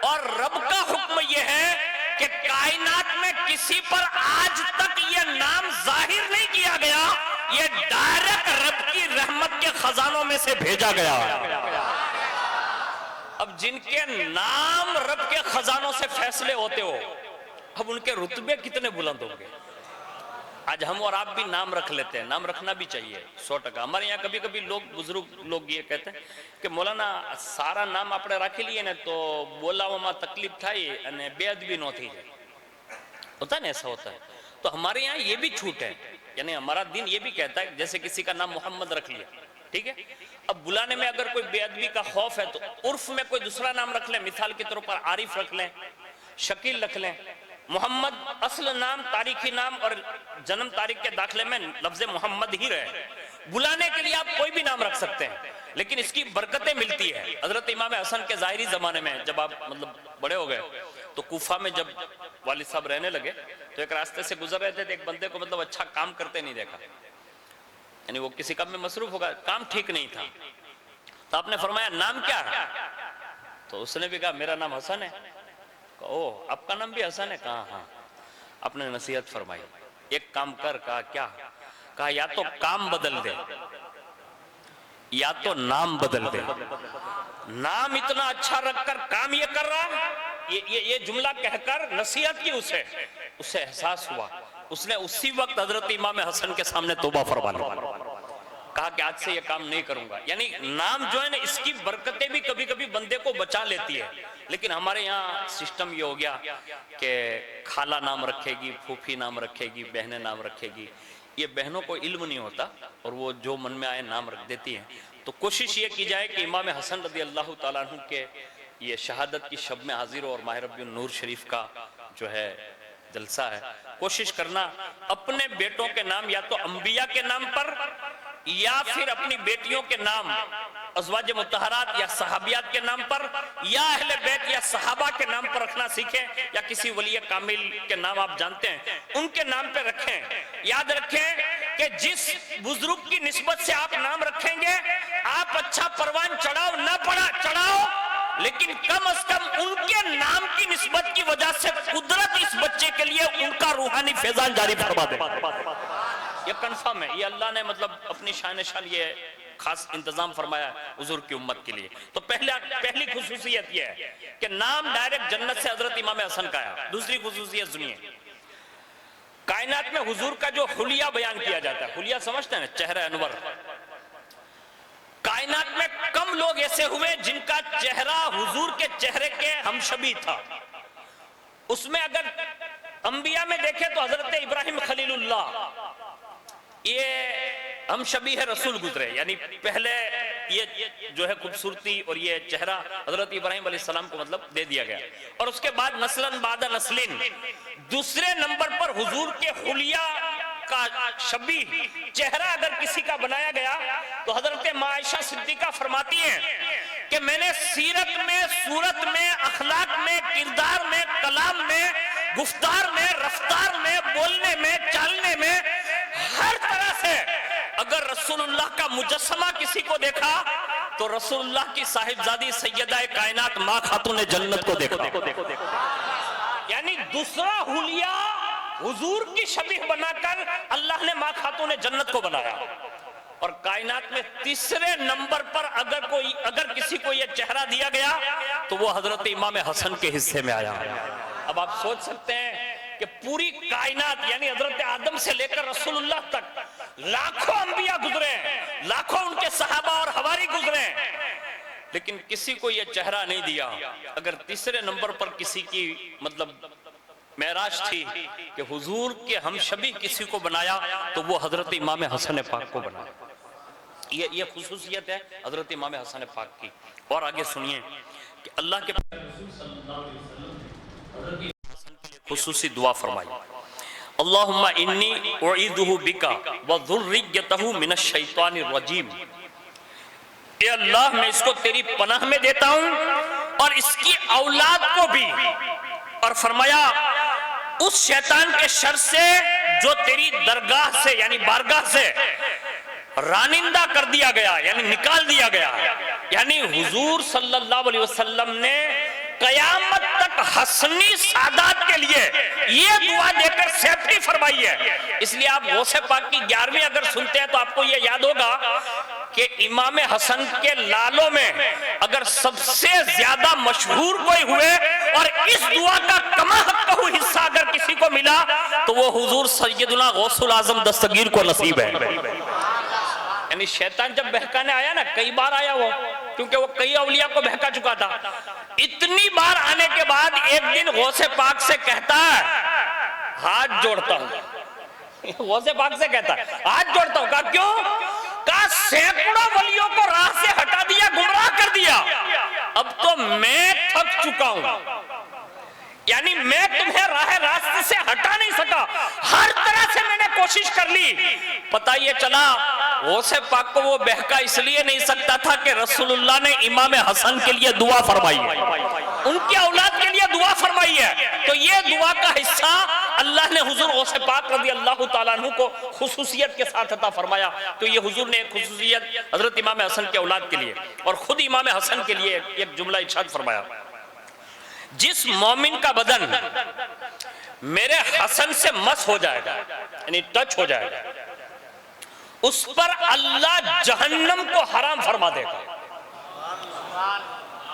اور رب کا حکم یہ ہے کہ کائنات میں کسی پر آج تک یہ نام ظاہر نہیں کیا گیا، یہ ڈائریکٹ رب کی رحمت کے خزانوں میں سے بھیجا گیا. اب جن کے نام رب کے خزانوں سے فیصلے ہوتے ہو، اب ان کے رتبے کتنے بلند ہوں گے. آج ہم اور آپ بھی نام رکھ لیتے ہیں، نام رکھنا بھی چاہیے 100%. ہمارے یہاں کبھی کبھی بزرگ لوگ یہ کہتے ہیں کہ مولانا سارا نام اپنے رکھ لیے نا تو بولا وما تکلیف تھائی અને بے ادبی نو تھی جائے. ہوتا ہے نا، ایسا ہوتا ہے. تو ہمارے یہاں یہ بھی چھوٹ ہے، یعنی ہمارا دین یہ بھی کہتا ہے جیسے کسی کا نام محمد رکھ لیا، ٹھیک ہے، اب بلانے میں اگر کوئی بے ادبی کا خوف ہے تو عرف میں کوئی دوسرا نام رکھ لیں. مثال کے طور پر عارف رکھ لیں، شکیل رکھ لیں. محمد اصل نام، تاریخی نام اور جنم تاریخ کے داخلے میں لفظ محمد ہی رہے. بلانے کے لیے آپ کوئی بھی نام رکھ سکتے ہیں لیکن اس کی برکتیں ملتی ہے. حضرت امام حسن کے ظاہری زمانے میں جب آپ مطلب بڑے ہو گئے تو کوفہ میں جب والد صاحب رہنے لگے تو ایک راستے سے گزر رہے تھے، ایک بندے کو مطلب اچھا کام کرتے نہیں دیکھا، یعنی وہ کسی کام میں مصروف ہوگا، کام ٹھیک نہیں تھا. تو آپ نے فرمایا نام کیا ہے؟ تو اس نے بھی کہا میرا نام حسن ہے. اوہ آپ کا نام بھی حسن ہے؟ کہا ہاں. آپ نے نصیحت فرمائی ایک کام کر. کہا کیا؟ کہا یا تو کام بدل دے یا تو نام بدل دے. نام اتنا اچھا رکھ کر کام یہ کر رہا. یہ جملہ کہہ کر نصیحت کی اسے احساس ہوا. اس نے اسی وقت حضرت امام حسن کے سامنے توبہ فرما لی، کہا کہ آج سے یہ کام نہیں کروں گا. یعنی نام جو ہے نا اس کی برکتیں بھی کبھی کبھی بندے کو بچا لیتی ہے. لیکن ہمارے یہاں سسٹم یہ ہو گیا کہ خالہ نام رکھے گی، پھوپھی نام رکھے گی، بہنیں نام رکھے گی. یہ بہنوں کو علم نہیں ہوتا اور وہ جو من میں آئے نام رکھ دیتی ہیں. تو کوشش یہ کی جائے کہ امام حسن رضی اللہ تعالیٰ عنہ کے یہ شہادت کی شب میں حاضر ہو اور ماہ ربیع النور شریف کا جو ہے جلسہ ہے. کوشش کرنا اپنے بیٹوں کے نام یا تو انبیاء کے نام پر یا پھر اپنی بیٹیوں کے نام ازواج مطہرات یا صحابیات کے نام پر یا اہل بیت یا صحابہ کے نام پر رکھنا سیکھیں، یا کسی ولی کامل کے نام آپ جانتے ہیں ان کے نام پہ رکھیں۔ یاد رکھیں کہ جس بزرگ کی نسبت سے آپ نام رکھیں گے، آپ اچھا پروان چڑھاؤ نہ چڑھاؤ، لیکن کم از کم ان کے نام کی نسبت کی وجہ سے قدرت اس بچے کے لیے ان کا روحانی فیضان جاری فرما دے۔ یہ کنفرم ہے، یہ اللہ نے مطلب اپنی شان یہ خاص انتظام فرمایا ہے حضور کی امت کے لیے۔ تو پہلی خصوصیت یہ ہے کہ نام ڈائریکٹ جنت سے حضرت امام حسن کا ہے۔ دوسری خصوصیت سنیے، کائنات میں حضور کا جو حلیہ بیان کیا جاتا ہے، حلیہ سمجھتے ہیں نا، چہرہ انور، کائنات میں کم لوگ ایسے ہوئے جن کا چہرہ حضور کے چہرے کے ہم شبیہ تھا۔ اس میں اگر انبیاء میں دیکھیں تو حضرت ابراہیم خلیل اللہ یہ ہم شبیہ رسول گزرے، یعنی پہلے یہ جو ہے خوبصورتی اور یہ چہرہ حضرت ابراہیم علیہ السلام کو مطلب دے دیا گیا، اور اس کے بعد نسلن بعد نسلن دوسرے نمبر پر حضور کے حلیہ کا شبیہ چہرہ اگر کسی کا بنایا گیا تو حضرت عائشہ صدیقہ فرماتی ہیں کہ میں نے سیرت میں، صورت میں، اخلاق میں، کردار میں، کلام میں، گفتار میں، رفتار میں، بولنے میں، چالنے میں، ہر طرح سے اگر رسول اللہ کا مجسمہ کسی کو دیکھا تو رسول اللہ کی صاحبزادی سیدہ کائنات ماں خاتون جنت کو دیکھا۔ یعنی دوسرا حلیہ حضور کی شبیہ بنا کر اللہ نے ماں خاتون جنت کو بنایا، اور کائنات میں تیسرے نمبر پر اگر کسی کو یہ چہرہ دیا گیا تو وہ حضرت امام حسن کے حصے میں آیا۔ اب آپ سوچ سکتے ہیں کہ پوری کائنات یعنی حضرت آدم سے لے کر رسول اللہ تک لاکھوں انبیاء گزرے ہیں، لاکھوں ان کے صحابہ اور حواری گزرے ہیں، لیکن کسی کو یہ چہرہ نہیں دیا۔ اگر تیسرے نمبر پر کسی کی مطلب معراج تھی کہ حضور کے ہم شبیہ کسی کو بنایا تو وہ حضرت امام حسن پاک کو بنایا۔ یہ خصوصیت ہے حضرت امام حسن پاک کی۔ اور آگے سنیے کہ اللہ کے خصوصی دعا فرمائی، اللہم انی اعیدہ بکا وذریتہ من الشیطان الرجیم، اے اللہ میں اس کو تیری پناہ میں دیتا ہوں اور اس کی اولاد کو بھی، اور فرمایا اس شیطان کے شر سے جو تیری درگاہ سے یعنی بارگاہ سے رانندہ کر دیا گیا یعنی نکال دیا گیا۔ یعنی حضور صلی اللہ علیہ وسلم نے قیامت تک حسنی سعادت کے لیے یہ دعا دے کر سیفٹی فرمائی ہے۔ اس لیے آپ غوث پاک کی 11ویں اگر سنتے ہیں تو آپ کو یہ یاد ہوگا کہ امام حسن کے لالوں میں اگر سب سے زیادہ مشہور کوئی ہوئے اور اس دعا کا کما حق حصہ اگر کسی کو ملا تو وہ حضور سیدنا غوث العظم دستگیر کو نصیب ہے۔ یعنی شیطان جب بہکانے آیا نا، کئی بار آیا وہ، کیونکہ وہ کئی اولیاء کو بہکا چکا تھا، اتنی بار آنے کے بعد ایک دن غوث پاک سے کہتا ہے ہاتھ جوڑتا ہوں، غوث پاک سے کہتا ہے ہاتھ جوڑتا ہوں، کہا کیوں؟ کہا سینکڑوں ولیوں کو راہ سے ہٹا دیا، گمراہ کر دیا، اب تو میں تھک چکا ہوں، یعنی میں تمہیں راہ راستے سے ہٹا نہیں سکا، ہر طرح سے میں نے کوشش کر لی۔ پتہ یہ چلا غوث پاک کو وہ بہکا اس لیے نہیں سکتا تھا کہ رسول اللہ نے امام حسن کے لیے دعا فرمائی ہے، ان کی اولاد کے لیے دعا فرمائی ہے، تو یہ دعا کا حصہ اللہ نے حضور غوث پاک رضی اللہ تعالیٰ عنہ کو خصوصیت کے ساتھ عطا فرمایا۔ تو یہ حضور نے ایک خصوصیت حضرت امام حسن کے اولاد کے لیے اور خود امام حسن کے لیے ایک جملہ ارشاد فرمایا، جس مومن کا بدن میرے حسن سے مس ہو جائے گا یعنی ٹچ ہو جائے گا، اس پر اللہ جہنم کو حرام فرما دے گا۔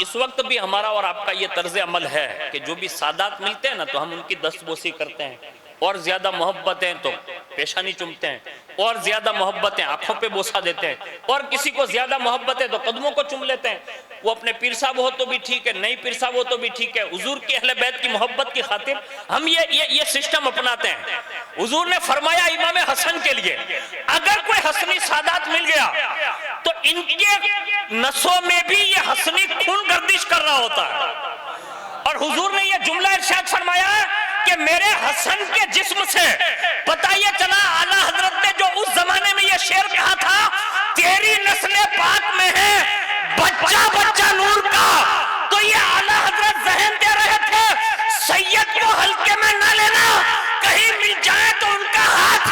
اس وقت بھی ہمارا اور آپ کا یہ طرز عمل ہے کہ جو بھی سادات ملتے ہیں نا تو ہم ان کی دست بوسی کرتے ہیں، اور زیادہ محبت ہیں تو پیشانی چومتے ہیں، اور زیادہ محبت ہیں آنکھوں پہ بوسہ دیتے ہیں، اور کسی کو زیادہ محبت ہے تو قدموں کو چوم لیتے ہیں۔ وہ اپنے پیر صاحب ہو تو بھی ٹھیک ہے، نہیں پیر صاحب ہو تو بھی ٹھیک ہے، حضور کی اہل بیت کی محبت کی خاطر ہم یہ سسٹم اپناتے ہیں۔ حضور نے فرمایا امام حسن کے لیے اگر کوئی حسنی سادات مل گیا تو ان کے نسوں میں بھی یہ حسنی خون گردش کر رہا ہوتا ہے، اور حضور نے یہ جملہ ارشاد فرمایا کہ میرے حسن کے جسم سے پتہ یہ چلا، اعلیٰ حضرت نے جو اس زمانے میں یہ شعر کہا تھا، تیری نسل پاک میں ہے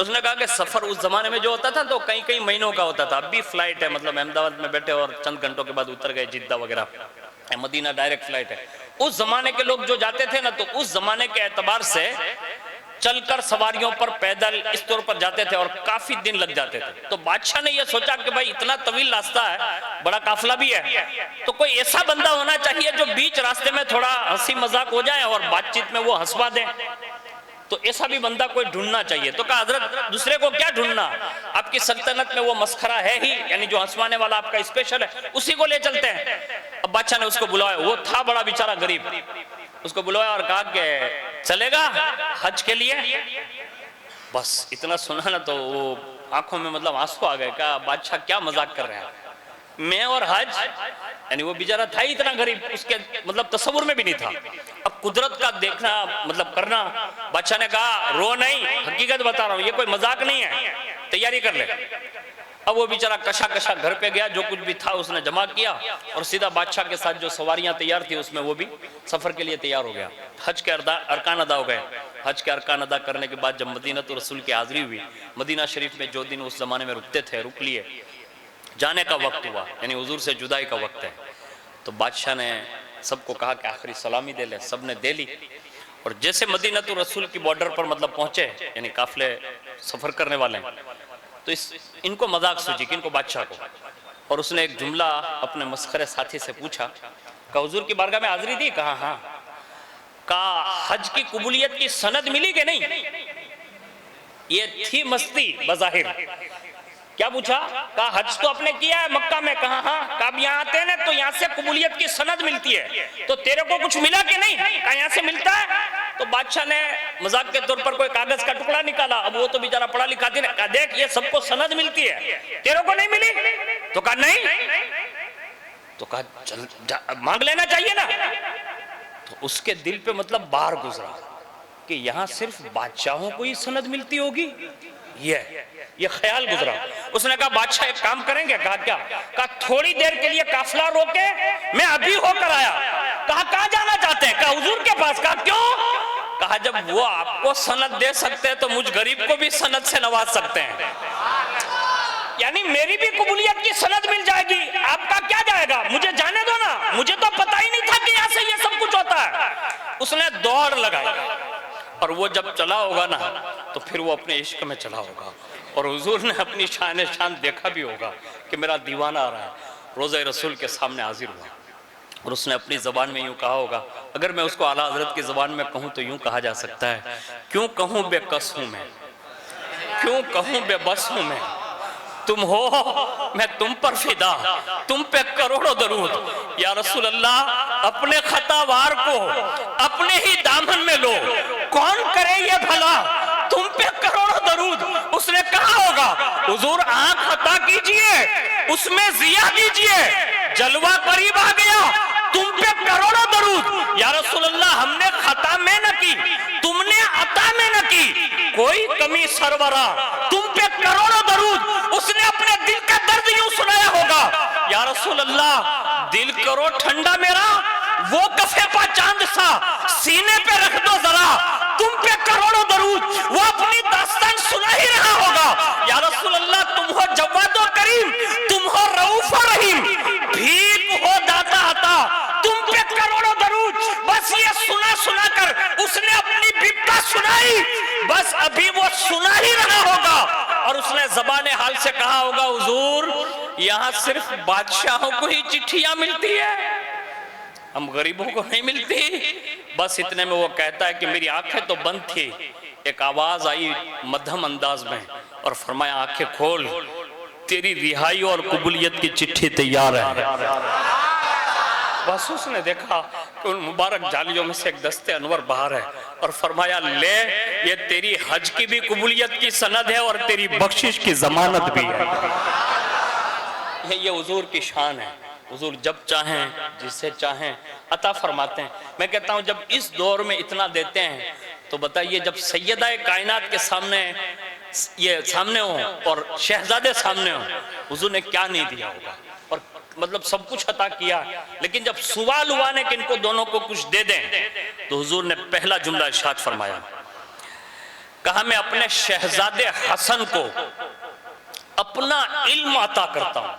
اس نے کہا کہ سفر اس زمانے میں جو ہوتا تھا تو کئی کئی مہینوں کا ہوتا تھا، اب بھی فلائٹ ہے، مطلب احمد آباد میں بیٹھے اور چند گھنٹوں کے بعد اتر گئے جدہ وغیرہ، مدینہ ڈائریکٹ فلائٹ ہے۔ اس زمانے کے لوگ جو جاتے تھے نا تو اس زمانے کے اعتبار سے چل کر سواریوں پر پیدل اس طور پر جاتے تھے اور کافی دن لگ جاتے تھے۔ تو بادشاہ نے یہ سوچا کہ بھائی اتنا طویل راستہ ہے، بڑا قافلہ بھی ہے، تو کوئی ایسا بندہ ہونا چاہیے جو بیچ راستے میں تھوڑا ہنسی مذاق ہو جائے اور بات چیت میں وہ ہنسوا دے، تو ایسا بھی بندہ کوئی ڈھونڈنا چاہیے۔ تو کہا حضرت دوسرے کو کیا ڈھونڈنا، آپ کی سلطنت میں وہ مسخرہ ہے ہی، یعنی جو ہنسوانے والا آپ کا اسپیشل ہے، اسی کو لے چلتے ہیں۔ اب بادشاہ نے اس کو بلایا، وہ تھا بڑا بیچارہ غریب، اس کو بلایا اور کہا کہ چلے گا حج کے لیے؟ بس اتنا سنا نا تو وہ آنکھوں میں مطلب آنسو آ گئے، کہا بادشاہ کیا مذاق کر رہے ہیں، میں اور حج؟ یعنی وہ بیچارہ تھا ہی اتنا غریب، اس کے مطلب تصور میں بھی نہیں تھا۔ اب قدرت کا دیکھنا مطلب کرنا، بادشاہ نے کہا رو نہیں، حقیقت بتا رہا ہوں، یہ کوئی مذاق نہیں ہے، تیاری کر لے۔ اب وہ بیچارہ کشا کشا گھر پہ گیا، جو کچھ بھی تھا اس نے جمع کیا اور سیدھا بادشاہ کے ساتھ جو سواریاں تیار تھی اس میں وہ بھی سفر کے لیے تیار ہو گیا۔ حج کے ارکان ادا ہو گئے۔ حج کے ارکان ادا کرنے کے بعد جب مدینہ رسول کی حاضری ہوئی، مدینہ شریف میں جو دن اس زمانے میں رکتے تھے رک لیے، جانے کا وقت ہوا، یعنی حضور سے جدائی کا وقت ہے، تو بادشاہ نے سب کو کہا کہ آخری سلامی دے لیں، سب نے دے لی۔ اور جیسے مدینہ رسول کی بارڈر پر مطلب پہنچے، یعنی قافلے سفر کرنے والے ہیں، تو ان کو مذاق سوچی، کن کو؟ بادشاہ کو۔ اور اس نے ایک جملہ اپنے مسخرے ساتھی سے پوچھا کہ حضور کی بارگاہ میں حاضری دی؟ کہا ہاں۔ کہا حج کی قبولیت کی سند ملی کہ نہیں؟ یہ تھی مستی بظاہر۔ کیا پوچھا؟ کہا حج تو اپنے کیا ہے مکہ میں؟ کہا ہاں۔ کہا اب یہاں آتے ہیں نا تو یہاں سے قبولیت کی سند ملتی ہے، تو تیرے کو کچھ ملا کہ نہیں؟ کہا یہاں سے ملتا ہے۔ تو بادشاہ نے مذاق کے طور پر کوئی کاغذ کا ٹکڑا نکالا، اب وہ تو بیچارہ پڑھا لکھا تھی نا، کہا دیکھ یہ سب کو سند ملتی ہے، تیرے کو نہیں ملی؟ تو کہا نہیں۔ تو کہا چل مانگ لینا چاہیے نا۔ تو اس کے دل پہ مطلب بار گزرا کہ یہاں صرف بادشاہوں کو ہی سند ملتی ہوگی، یہ خیال گزرا۔ اس نے کہا بادشاہ ایک کام کریں گے؟ کہا کیا؟ کہا تھوڑی دیر کے لیے قافلہ روکے، میں ابھی ہو کر آیا۔ کہا کہاں جانا چاہتے ہیں؟ کہا حضور کے پاس۔ کہا کیوں؟ کہا جب وہ آپ کو سند دے سکتے ہیں تو مجھ غریب کو بھی سند سے نواز سکتے ہیں، یعنی میری بھی قبولیت کی سند مل جائے گی، آپ کا کیا جائے گا؟ مجھے جانے دو نا، مجھے تو پتہ ہی نہیں تھا کہ یہاں سے یہ سب کچھ ہوتا ہے۔ اس نے دوڑ لگائی، اور وہ جب چلا ہوگا نا تو پھر وہ اپنے عشق میں چلا ہوگا، اور حضور نے اپنی شان دیکھا بھی ہوگا کہ میرا دیوانہ آ رہا ہے، روضہ رسول کے سامنے حاضر ہوا، اور اس نے اپنی زبان میں یوں کہا ہوگا، اگر میں اس کو اعلیٰ حضرت کی زبان میں کہوں تو یوں کہا جا سکتا ہے، کیوں کہوں بے کس ہوں میں، کیوں کہوں بے بس ہوں میں، تم ہو میں تم پر فدا، تم پہ کروڑوں درود، یا رسول اللہ اپنے خطا وار کو اپنے ہی دامن میں لو، کون کرے یہ بھلا، تم پہ کروڑوں درود۔ اس نے کہا ہوگا حضور آنکھ عطا کیجئے، اس میں ضیاء دیجئے، جلوہ قریب آ گیا، تم پہ کروڑوں درود، یا رسول اللہ ہم نے خطا میں نہ کی، تم نے عطا میں نہ کی، کوئی کمی سرورا، تم پہ کروڑوں درود۔ اس نے اپنے دل کا درد یوں سنایا ہوگا، یا رسول اللہ دل کرو ٹھنڈا میرا، وہ کفے پا چاند سا سینے پہ رکھ دو ذرا، تم پہ کروڑوں درود۔ وہ اپنی داستان سنا ہی رہا ہوگا، یا رسول اللہ تم ہو جواد و کریم، تم ہو رؤوف و رحیم، بھیک ہو داتا عطا، تم پہ کروڑوں درود۔ بس یہ سنا سنا کر اس نے اپنی بپتا سنائی، بس ابھی وہ سنا ہی رہا ہوگا، اور اس نے زبان حال سے کہا ہوگا حضور یہاں صرف بادشاہوں کو ہی چٹھیاں ملتی ہے، ہم غریبوں کو نہیں ملتی۔ بس اتنے میں وہ کہتا ہے کہ میری آنکھیں تو بند تھی، ایک آواز آئی مدھم انداز میں اور فرمایا آنکھیں کھول، تیری رہائی اور قبولیت کی چٹھی تیار ہے۔ بس اس نے دیکھا کہ ان مبارک جالیوں میں سے ایک دستے انور باہر ہے، اور فرمایا لے یہ تیری حج کی بھی قبولیت کی سند ہے اور تیری بخشش کی ضمانت بھی ہے۔ یہ حضور کی شان ہے، حضور جب چاہیں جسے چاہیں عطا فرماتے ہیں۔ میں کہتا ہوں جب اس دور میں اتنا دیتے ہیں تو بتائیے جب سیدہ کائنات کے سامنے یہ سامنے ہوں اور شہزادے سامنے ہوں، حضور نے کیا نہیں دیا ہوگا، اور مطلب سب کچھ عطا کیا، لیکن جب سوال ہوا نے کہ ان کو دونوں کو کچھ دے دیں تو حضور نے پہلا جملہ ارشاد فرمایا، کہا میں اپنے شہزادے حسن کو اپنا علم عطا کرتا ہوں.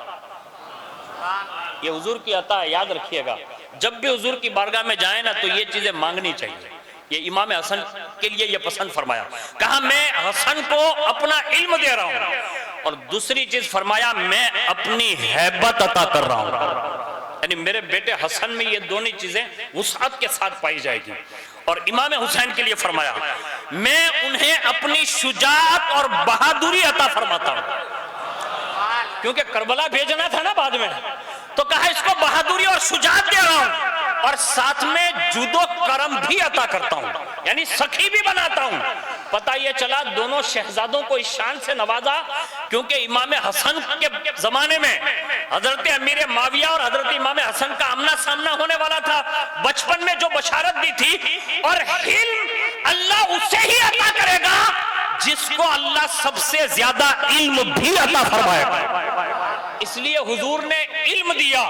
یہ حضور کی عطا ہے، یاد رکھیے گا. جب بھی حضور کی بارگاہ میں جائیں نا تو یہ چیزیں مانگنی چاہیے. یہ امام حسن کے لیے یہ پسند فرمایا. کہا میں حسن کو اپنا علم دے رہا ہوں، اور دوسری چیز فرمایا میں اپنی ہیبت عطا کر رہا ہوں. یعنی میرے بیٹے حسن میں یہ دونوں چیزیں وسعت کے ساتھ پائی جائے گی. اور امام حسین کے لیے فرمایا میں انہیں اپنی شجاعت اور بہادری عطا فرماتا ہوں. کیونکہ کربلا بھیجنا تھا نا بعد میں، تو کہا اس کو بہادری اور شجاعت دے رہا ہوں، اور ساتھ میں جود و کرم بھی عطا کرتا ہوں، یعنی سخی بھی بناتا ہوں. پتہ یہ چلا دونوں شہزادوں کو اس شان سے نوازا کیونکہ امام حسن کے زمانے میں حضرت امیر معاویہ اور حضرت امام حسن کا آمنا سامنا ہونے والا تھا. بچپن میں جو بشارت دی تھی، اور علم اللہ اسے ہی عطا کرے گا جس کو اللہ سب سے زیادہ علم بھی عطا فرمائے گا. اس لیے حضور نے علم دیا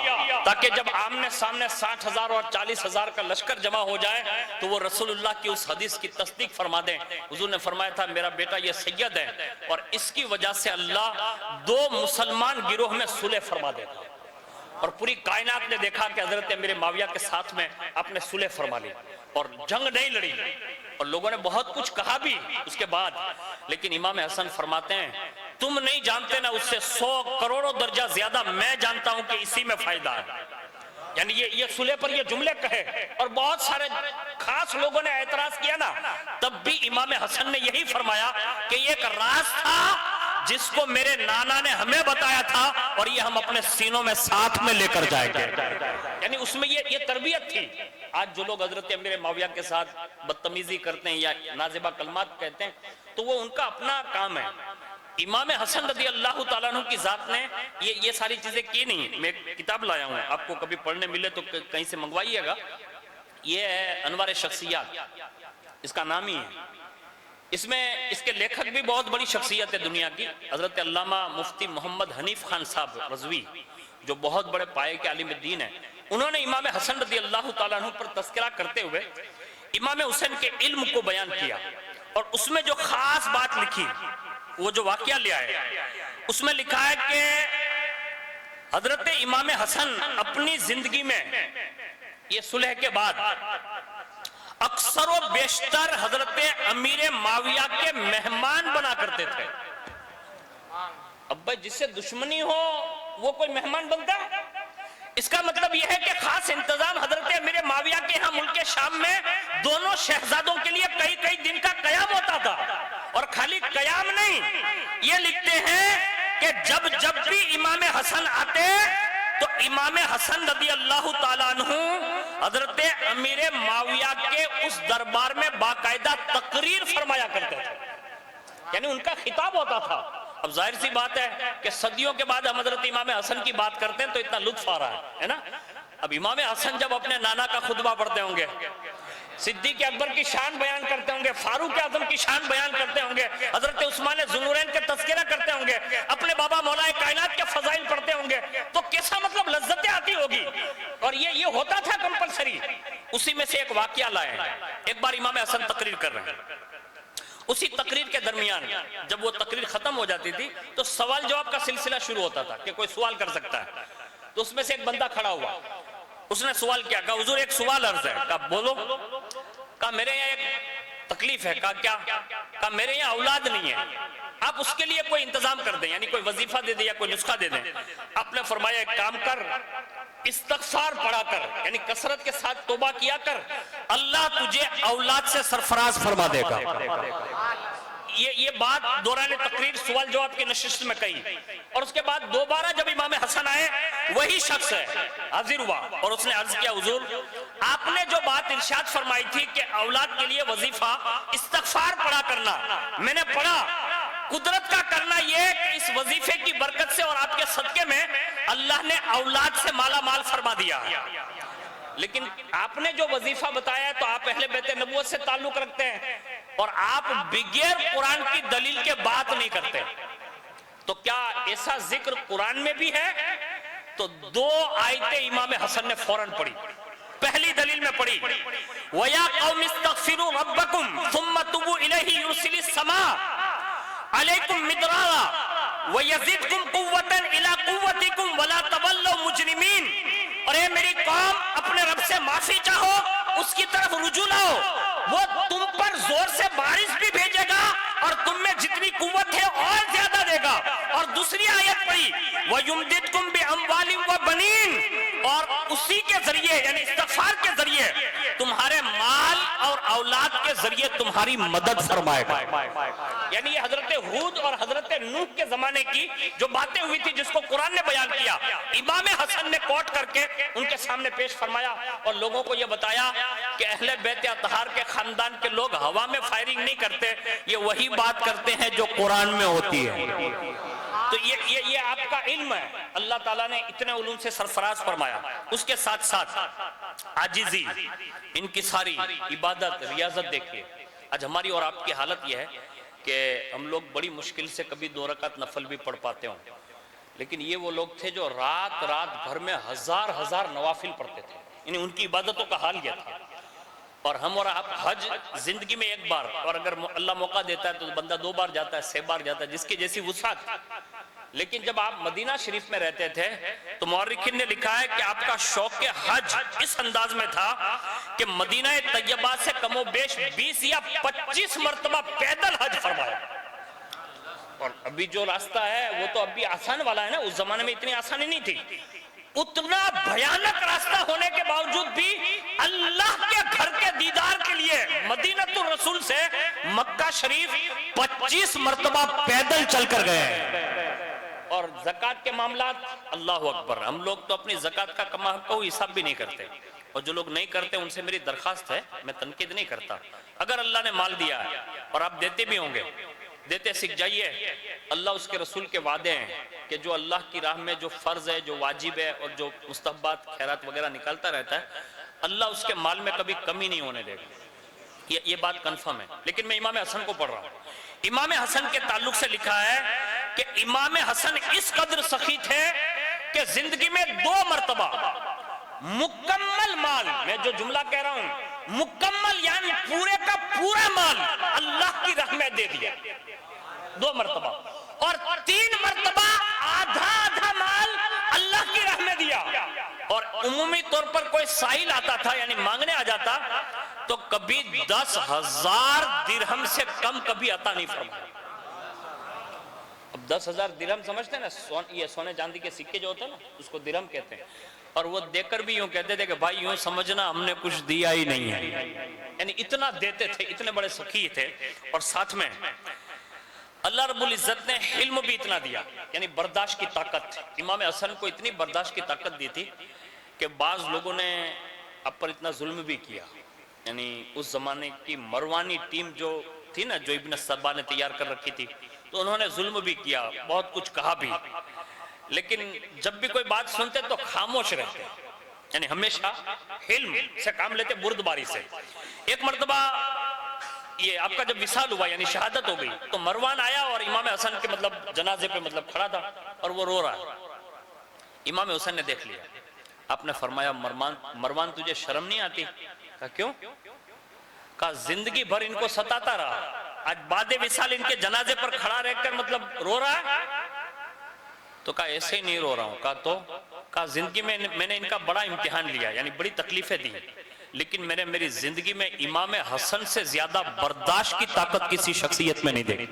تاکہ جب آمنے سامنے 60,000 اور 40,000 کا لشکر جمع ہو جائے تو وہ رسول اللہ کی اس حدیث کی تصدیق فرما دیں. حضور نے فرمایا تھا میرا بیٹا یہ سید ہے، اور اس کی وجہ سے اللہ 2 مسلمان گروہ میں صلح فرما دے گا. اور پوری کائنات نے دیکھا کہ حضرت امیر معاویہ کے ساتھ میں آپ نے صلح فرما لی اور جنگ نہیں لڑی، اور لوگوں نے بہت کچھ کہا بھی اس کے بعد، لیکن امام حسن فرماتے ہیں تم نہیں جانتے نا، اس سے 100 کروڑوں درجہ زیادہ میں جانتا ہوں کہ اسی میں فائدہ ہے. یعنی یہ صلح پر یہ جملے کہے، اور بہت سارے خاص لوگوں نے اعتراض کیا نا، تب بھی امام حسن نے یہی فرمایا کہ یہ ایک راز تھا جس کو میرے نانا نے ہمیں بتایا تھا، اور یہ ہم اپنے سینوں میں ساتھ میں لے کر جائیں گے. یعنی اس میں یہ تربیت تھی. آج جو لوگ حضرت امیر معاویہ کے ساتھ بدتمیزی کرتے ہیں یا نازیبہ کلمات کہتے ہیں تو وہ ان کا اپنا کام ہے. امام حسن رضی اللہ تعالیٰ عنہ کی ذات نے یہ ساری چیزیں کی نہیں. میں ایک کتاب لایا ہوں، آپ کو کبھی پڑھنے ملے تو کہیں سے منگوائیے گا. یہ ہے انوار شخصیات، اس کا نام ہی ہے. اس میں اس کے لیکھک بھی بہت بڑی شخصیت ہے دنیا کی، حضرت علامہ مفتی محمد حنیف خان صاحب رضوی، جو بہت بڑے پائے کے عالم دین ہیں. انہوں نے امام حسن رضی اللہ تعالیٰ عنہ پر تذکرہ کرتے ہوئے امام حسین کے علم کو بیان کیا، اور اس میں جو خاص بات لکھی، وہ جو واقعہ لیا ہے، اس میں لکھا ہے کہ حضرت امام حسن اپنی زندگی میں یہ صلح کے بعد اکثر و بیشتر حضرت امیر معاویہ کے مہمان بنا کرتے تھے. اب بھائی جس سے دشمنی ہو وہ کوئی مہمان بنتا ہے؟ اس کا مطلب یہ ہے کہ خاص انتظام حضرت امیر معاویہ کے ہاں ملک شام میں دونوں شہزادوں کے لیے کئی کئی دن کا قیام ہوتا تھا. اور خالی قیام نہیں، یہ لکھتے ہیں کہ جب بھی امام حسن آتے تو امام حسن رضی اللہ تعالیٰ عنہ حضرت امیر معاویہ کے اس دربار میں باقاعدہ تقریر فرمایا کرتے تھے. یعنی ان کا خطاب ہوتا تھا. اب ظاہر سی بات ہے کہ صدیوں کے بعد ہم حضرت امام حسن کی بات کرتے ہیں تو اتنا لطف آ رہا ہے نا. اب امام حسن جب اپنے نانا کا خطبہ پڑھتے ہوں گے، صدیق اکبر کی شان بیان کرتے ہوں گے، فاروق اعظم کی شان بیان کرتے ہوں گے، حضرت عثمان ذوالنورین کے تذکرہ کرتے ہوں گے، اپنے بابا مولا کائنات کے فضائل پڑھتے ہوں گے، تو کیسا مطلب لذتیں آتی ہوگی. اور یہ ہوتا تھا کمپلسری. اسی میں سے ایک واقعہ لائے. ایک بار امام حسن تقریر کر رہے ہیں، اسی تقریر کے درمیان جب وہ تقریر ختم ہو جاتی تھی تو سوال جواب کا سلسلہ شروع ہوتا تھا کہ کوئی سوال کر سکتا ہے. تو اس میں سے ایک بندہ کھڑا ہوا، اس نے سوال کیا، کہا حضور ایک سوال عرض ہے. کہا بولو. کہا میرے یہاں ایک تکلیف ہے. کہا کیا؟ کہا میرے یہاں اولاد نہیں ہے، آپ اس کے لیے کوئی انتظام کر دیں، یعنی کوئی وظیفہ دے دیں یا کوئی نسخہ دے دیں. آپ نے فرمایا ایک کام کر، استغفار پڑھا کر، یعنی کثرت کے ساتھ توبہ کیا کر، اللہ تجھے اولاد سے سرفراز فرما دے گا. یہ بات دوران تقریر سوال جواب کی نشست میں کہی. اور اس کے بعد دوبارہ جب امام حسن آئے وہی شخص ہے حاضر ہوا اور اس نے عرض کیا حضور آپ نے جو بات ارشاد فرمائی تھی کہ اولاد کے لیے وظیفہ استغفار پڑھا کرنا، میں نے پڑھا. قدرت کا کرنا یہ کہ اس وظیفے کی برکت سے اور آپ کے صدقے میں اللہ نے اولاد سے مالا مال فرما دیا. لیکن آپ نے جو وظیفہ بتایا ہے تو آپ اہل بیت نبوت سے تعلق رکھتے ہیں اور آپ بغیر قرآن کی دلیل کے بات نہیں کرتے. تو کیا ایسا ذکر قرآن میں بھی ہے؟ تو 2 آیتیں امام حسن نے فوراً پڑھی. پہلی دلیل میں پڑھی وَيَا قَوْمِ اسْتَغْفِرُوا رَبَّكُمْ ثُمَّ تُوبُوا إِلَيْهِ يُرْسِلِ السَّمَاءَ عَلَيْكُمْ مِدْرَارًا وَيَزِدْكُمْ قُوَّةً إِلَىٰ قُوَّتِكُمْ وَلَا تَوَلَّوْا مُجْرِمِينَ۔ اور اے میری قوم، اپنے رب سے معافی چاہو، اس کی طرف رجوع لاؤ، وہ تم پر زور سے بارش بھی بھیجے گا اور تم میں جتنی قوت ہے اور زیادہ دے گا۔ اور دوسری آیت پڑھی وَيُمْدِدْكُمْ بِأَمْوَالٍ وَبَنِينَ، اور اسی کے ذریعے یعنی استغفار کے ذریعے تمہارے مال اور اولاد کے ذریعے تمہاری مدد فرمائے گا۔ یعنی یہ حضرت ہود اور حضرت نوح کے زمانے کی جو باتیں ہوئی تھی جس کو قرآن نے بیان کیا، امام حسن نے کوٹ کر کے ان کے سامنے پیش فرمایا اور لوگوں کو یہ بتایا کہ اہل بیت اطہار کے خاندان کے لوگ ہوا میں فائرنگ نہیں کرتے، یہ وہی بات کرتے ہیں جو قرآن میں ہوتی ہے۔ تو یہ آپ کا علم ہے، اللہ تعالیٰ نے اتنے علوم سے سرفراز فرمایا۔ اس کے ساتھ ساتھ عاجزی، انکساری، عبادت، ریاضت دیکھیے۔ آج ہماری اور آپ کی حالت یہ ہے کہ ہم لوگ بڑی مشکل سے کبھی 2 رکعت نفل بھی پڑھ پاتے ہوں، لیکن یہ وہ لوگ تھے جو رات بھر میں ہزار نوافل پڑھتے تھے، یعنی ان کی عبادتوں کا حال یہ تھا۔ اور ہم اور آپ حج زندگی میں ایک بار، اور اگر اللہ موقع دیتا ہے تو بندہ 2 بار جاتا ہے، 6 بار جاتا ہے، جس کی جیسی وسعت۔ لیکن جب آپ مدینہ شریف میں رہتے تھے تو مورخین نے لکھا ہے کہ آپ کا شوق حج اس انداز میں تھا کہ مدینہ طیبہ سے کم و بیش 20 یا 25 مرتبہ پیدل حج فرمایا۔ اور ابھی جو راستہ ہے وہ تو ابھی آسان والا ہے نا، اس زمانے میں اتنی آسانی نہیں تھی۔ اتنا بھیانک راستہ ہونے کے باوجود بھی اللہ کے گھر کے دیدار کے لیے مدینہ الرسول سے مکہ شریف 25 مرتبہ پیدل چل کر گئے۔ اور زکوٰۃ کے معاملات، اللہ اکبر، ہم لوگ تو اپنی زکوٰۃ کا کما کو حساب بھی نہیں کرتے، اور جو لوگ نہیں کرتے ان سے میری درخواست ہے، میں تنقید نہیں کرتا، اگر اللہ نے مال دیا ہے اور آپ دیتے بھی ہوں گے، دیتے سیکھ جائیے۔ اللہ اس کے رسول کے وعدے ہیں کہ جو اللہ کی راہ میں جو فرض ہے، جو واجب ہے اور جو مستحبات خیرات وغیرہ نکالتا رہتا ہے، اللہ اس کے مال میں کبھی کمی نہیں ہونے دے گا، یہ بات کنفرم ہے۔ لیکن میں امام حسن کو پڑھ رہا ہوں، امام حسن کے تعلق سے لکھا ہے کہ امام حسن اس قدر سخی تھے کہ زندگی میں 2 مرتبہ مکمل مال، میں جو جملہ کہہ رہا ہوں مکمل یعنی پورے کا پورا مال اللہ کی راہ میں دے دیا، 2 مرتبہ، اور 3 مرتبہ آدھا مال اللہ کی راہ میں دیا۔ اور عمومی طور پر کوئی سائل آتا تھا یعنی مانگنے آ جاتا تو کبھی 10,000 درہم سے کم کبھی عطا نہیں فرمایا۔ اب 10,000 درہم سمجھتے ہیں نا، یہ سونے چاندی کے سکے جو ہوتے ہیں نا اس کو درہم کہتے ہیں، اور وہ دے کر بھی یوں کہتے تھے کہ بھائی یوں سمجھنا ہم نے کچھ دیا ہی نہیں ہے، یعنی اتنا دیتے تھے، اتنے بڑے سخی تھے۔ اور ساتھ میں اللہ رب العزت نے علم بھی اتنا دیا، یعنی برداشت کی طاقت۔ امام حسن کو اتنی برداشت کی طاقت دی تھی کہ بعض لوگوں نے اب پر اتنا ظلم بھی کیا، یعنی اس زمانے کی مروانی ٹیم جو تھی نا، جو ابن سبا نے تیار کر رکھی تھی، تو انہوں نے ظلم بھی کیا، بہت کچھ کہا بھی، لیکن جب بھی کوئی بات سنتے تو خاموش رہتے، یعنی ہمیشہ علم سے کام لیتے، بردباری سے۔ ایک مرتبہ یہ آپ کا جب وصال ہوا یعنی شہادت ہو گئی تو مروان آیا اور امام حسن کے جنازے پہ کھڑا تھا اور وہ رو رہا ہے۔ امام حسن نے دیکھ لیا، آپ نے فرمایا مروان تجھے شرم نہیں آتی؟ کہا کیوں؟ کہا زندگی بھر ان کو ستاتا رہا، آج بعد وصال ان کے جنازے پر کھڑا رہ کر رو رہا ہے؟ تو کہا ایسے ہی نہیں رو رہا ہوں۔ کہا زندگی میں میں نے ان کا بڑا امتحان لیا، یعنی بڑی تکلیفیں دی، لیکن میں نے میری زندگی میں امام حسن سے زیادہ برداشت کی طاقت کسی شخصیت میں نہیں دیکھی،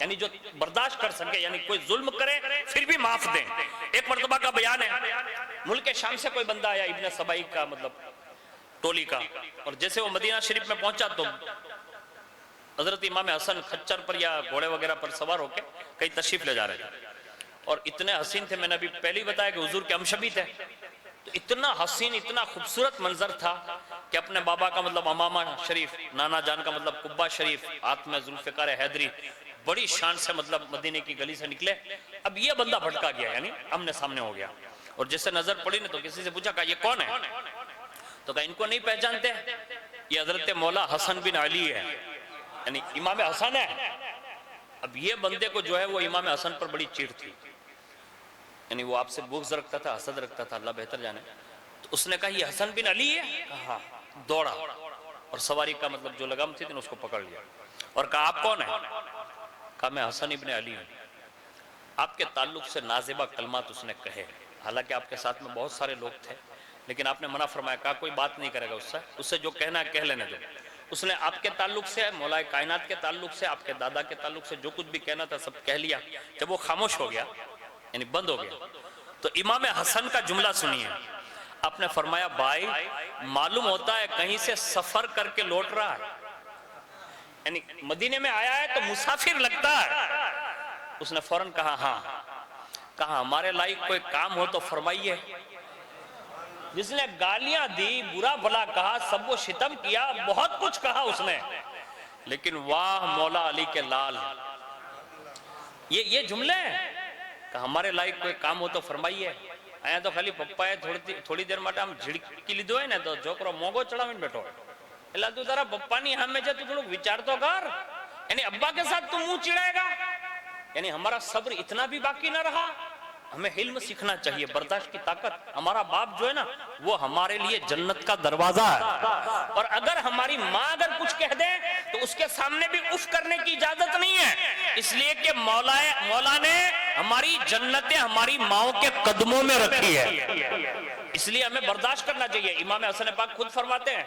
یعنی جو برداشت کر سکے، یعنی کوئی ظلم کرے پھر بھی معاف دیں۔ ایک مرتبہ کا بیان ہے، ملک شام سے کوئی بندہ آیا ابن سبائی کا ٹولی کا، اور جیسے وہ مدینہ شریف میں پہنچا تو حضرت امام حسن کھچر پر یا گھوڑے وغیرہ پر سوار ہو کے کہیں تشریف لے جا رہے تھے، اور اتنے حسین تھے، میں نے ابھی پہلے ہی بتایا کہ حضور کے امشبی تھے، تو اتنا حسین اتنا خوبصورت منظر تھا کہ اپنے بابا کا امامہ شریف، نانا جان کا قبہ شریف، ہاتھ میں ذوالفقار حیدری، بڑی شان سے مدینے کی گلی سے نکلے۔ اب یہ بندہ بھٹکا گیا، یعنی آمنے سامنے ہو گیا، اور جیسے نظر پڑی نا تو کسی سے پوچھا کہ یہ کون ہے؟ تو کہا ان کو نہیں پہچانتے، یہ حضرت مولا حسن بن علی ہے، یعنی امام حسن ہے۔ اب یہ بندے کو جو ہے وہ امام حسن پر بڑی چیڑ تھی، یعنی وہ آپ سے بغض رکھتا تھا، حسد رکھتا تھا، اللہ بہتر جانے۔ تو اس نے کہا یہ حسن بن علی ہے؟ کہا دوڑا اور سواری کا مطلب جو لگام تھی اس کو پکڑ لیا اور کہا آپ کون ہیں؟ کہا میں حسن ابن علی ہوں۔ آپ کے تعلق سے نازبہ کلمات اس نے کہے، حالانکہ آپ کے ساتھ میں بہت سارے لوگ تھے لیکن آپ نے منع فرمایا، کہا کوئی بات نہیں کرے گا اس سے جو کہنا ہے کہہ لینے دو۔ اس نے آپ کے تعلق سے، مولا کائنات کے تعلق سے، آپ کے دادا کے تعلق سے جو کچھ بھی کہنا تھا سب کہہ لیا۔ جب وہ خاموش ہو گیا یعنی بند ہو گیا تو امام حسن کا جملہ سنیے، آپ نے فرمایا بھائی معلوم ہوتا ہے کہیں سے سفر کر کے لوٹ رہا ہے، یعنی مدینے میں آیا ہے تو مسافر لگتا ہے۔ اس نے فوراً کہا ہاں۔ کہا ہمارے لائق کوئی کام ہو تو فرمائیے۔ جس نے گالیاں دی، برا بھلا کہا، سب وہ شتم کیا، بہت کچھ کہا اس نے، لیکن واہ مولا علی کے لال، یہ جملے ہیں کہ ہمارے لائق کوئی کام ہو تو فرمائیے۔ آیا تو خالی پپا ہے تھوڑی دیر ماٹا ہم جھڑکی لی دو ہے نا تو جوکرو موگو چڑھاوین بیٹھو اللہ تو ذرا پپا نہیں ہمیں جا تو تھوڑا وچار تو کر، یعنی ابا کے ساتھ تو منہ چڑھائے گا، یعنی ہمارا صبر اتنا بھی باقی نہ رہا۔ ہمیں علم سیکھنا چاہیے، برداشت کی طاقت۔ ہمارا باپ جو ہے نا وہ ہمارے لیے جنت کا دروازہ ہے، اور اگر ہماری ماں اگر کچھ کہہ دے تو اس کے سامنے بھی اف کرنے کی اجازت نہیں ہے، اس لیے کہ مولا نے ہماری جنتیں ہماری ماؤں کے قدموں میں رکھی ہے، اس لیے ہمیں برداشت کرنا چاہیے۔ امام حسن پاک خود فرماتے ہیں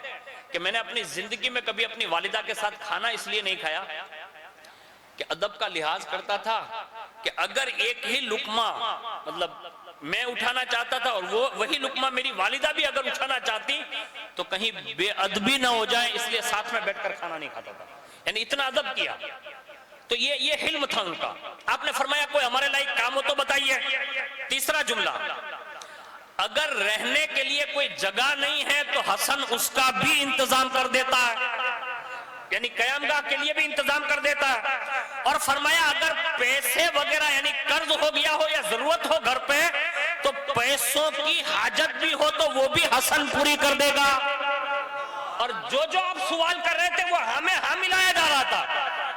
کہ میں نے اپنی زندگی میں کبھی اپنی والدہ کے ساتھ کھانا اس لیے نہیں کھایا کہ ادب کا لحاظ کرتا تھا کہ اگر ایک ہی لقمہ مطلب میں اٹھانا چاہتا تھا اور وہی لقمہ میری والدہ بھی اگر اٹھانا چاہتی تو کہیں بے ادبی نہ ہو جائے، اس لیے ساتھ میں بیٹھ کر کھانا نہیں کھاتا تھا، یعنی اتنا ادب کیا۔ تو یہ حلم تھا ان کا۔ آپ نے فرمایا کوئی ہمارے لائق کام ہو تو بتائیے۔ تیسرا جملہ، اگر رہنے کے لیے کوئی جگہ نہیں ہے تو حسن اس کا بھی انتظام کر دیتا ہے، یعنی قیام گاہ کے لیے بھی انتظام کر دیتا ہے۔ اور فرمایا اگر پیسے وغیرہ یعنی قرض ہو گیا ہو یا ضرورت ہو گھر پہ تو پیسوں کی حاجت بھی ہو تو وہ بھی حسن پوری کر دے گا۔ اور جو آپ سوال کر رہے تھے وہ ہمیں ہاں ملایا جا رہا تھا،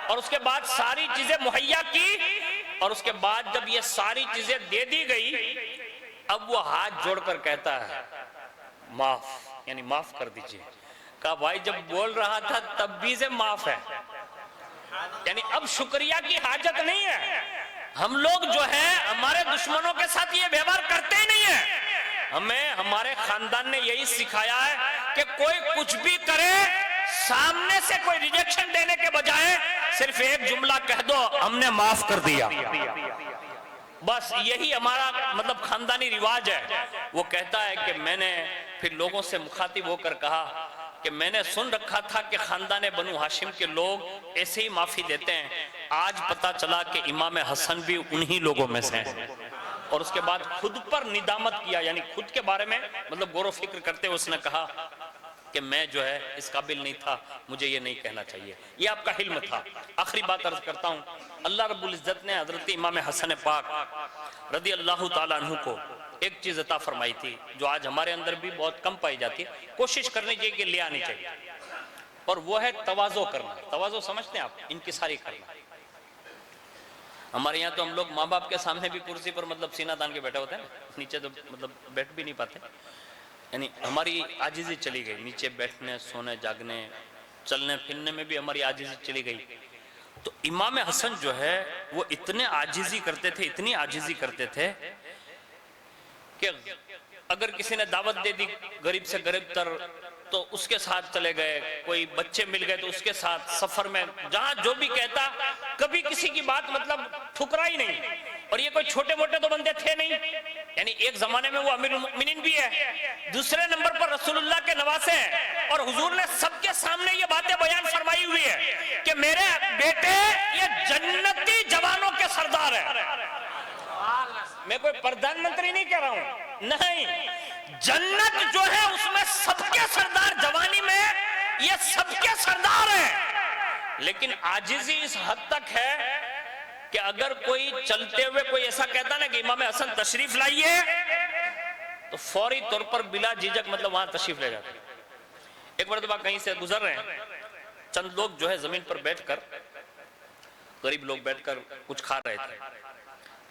اور اس کے بعد ساری چیزیں مہیا کی، اور اس کے بعد جب یہ ساری چیزیں دے دی گئی اب وہ ہاتھ جوڑ کر کہتا ہے معاف، یعنی معاف کر دیجئے۔ کہا بھائی جب بول رہا تھا تب بھی سے معاف ہے، یعنی اب شکریہ کی حاجت نہیں ہے۔ ہم لوگ جو ہے ہمارے دشمنوں کے ساتھ یہ ویوہار کرتے ہی نہیں ہیں۔ ہمیں ہمارے خاندان نے یہی سکھایا ہے کہ کوئی کچھ بھی کرے سامنے سے کوئی ریجیکشن دینے کے بجائے صرف ایک جملہ کہہ دو ہم نے معاف کر دیا، بس یہی ہمارا مطلب خاندانی رواج ہے۔ وہ کہتا ہے کہ میں نے پھر لوگوں سے مخاطب ہو کر کہا کہ میں نے سن رکھا تھا کہ خاندان بنو ہاشم کے لوگ ایسے ہی معافی دیتے ہیں، آج پتا چلا کہ امام حسن بھی انہی لوگوں میں سے ہیں۔ اور اس کے بعد خود پر ندامت کیا، یعنی خود کے بارے میں مطلب غور و فکر کرتے اس نے کہا کہ میں جو ہے اس قابل نہیں تھا، مجھے یہ نہیں کہنا چاہیے۔ یہ آپ کا حلم تھا۔ آخری بات عرض کرتا ہوں، اللہ رب العزت نے حضرت امام حسن پاک رضی اللہ تعالیٰ عنہ کو ایک چیز عطا فرمائی تھی جو آج ہمارے اندر بھی بہت کم پائی جاتی ہے، کوشش کرنی چاہیے کہ لے آنی چاہیے، اور وہ ہے تواضع کرنا۔ تواضع سمجھتے ہیں آپ؟ انکساری کرنا۔ ہمارے یہاں تو ہم لوگ ماں باپ کے سامنے بھی کرسی پر مطلب سینہ تان کے بیٹھے ہوتے ہیں، نیچے تو مطلب بیٹھ بھی نہیں پاتے، یعنی ہماری عاجزی چلی گئی، نیچے بیٹھنے سونے جاگنے چلنے پھرنے میں بھی ہماری عاجزی چلی گئی۔ تو امام حسن جو ہے وہ اتنے عاجزی کرتے تھے، اتنی عاجزی کرتے تھے کہ اگر کسی نے دعوت دے دی غریب سے غریب تر تو اس کے ساتھ چلے گئے، کوئی بچے مل گئے تو اس کے ساتھ، سفر میں جہاں جو بھی کہتا کبھی کسی کی بات مطلب ٹھکرا ہی نہیں۔ اور یہ کوئی چھوٹے موٹے تو بندے تھے نہیں، یعنی ایک زمانے میں وہ امیر المؤمنین بھی ہے، دوسرے نمبر پر رسول اللہ کے نواسے ہیں، اور حضور نے سب کے سامنے یہ باتیں بیان فرمائی ہوئی ہے کہ میرے بیٹے یہ جنتی جوانوں کے سردار ہیں۔ میں کوئی پردھان منتری نہیں کہہ رہا ہوں، نہیں، جنت جو ہے اس میں سب کے سردار، جوانی میں یہ سب کے سردار ہیں۔ لیکن عاجزی اس حد تک ہے کہ اگر کوئی چلتے ہوئے کوئی ایسا کہتا نا کہ امام حسن تشریف لائیے تو فوری طور پر بلا جھجک مطلب وہاں تشریف لے جاتے۔ ایک مرتبہ کہیں سے گزر رہے ہیں، چند لوگ جو ہے زمین پر بیٹھ کر، غریب لوگ بیٹھ کر کچھ کھا رہے تھے،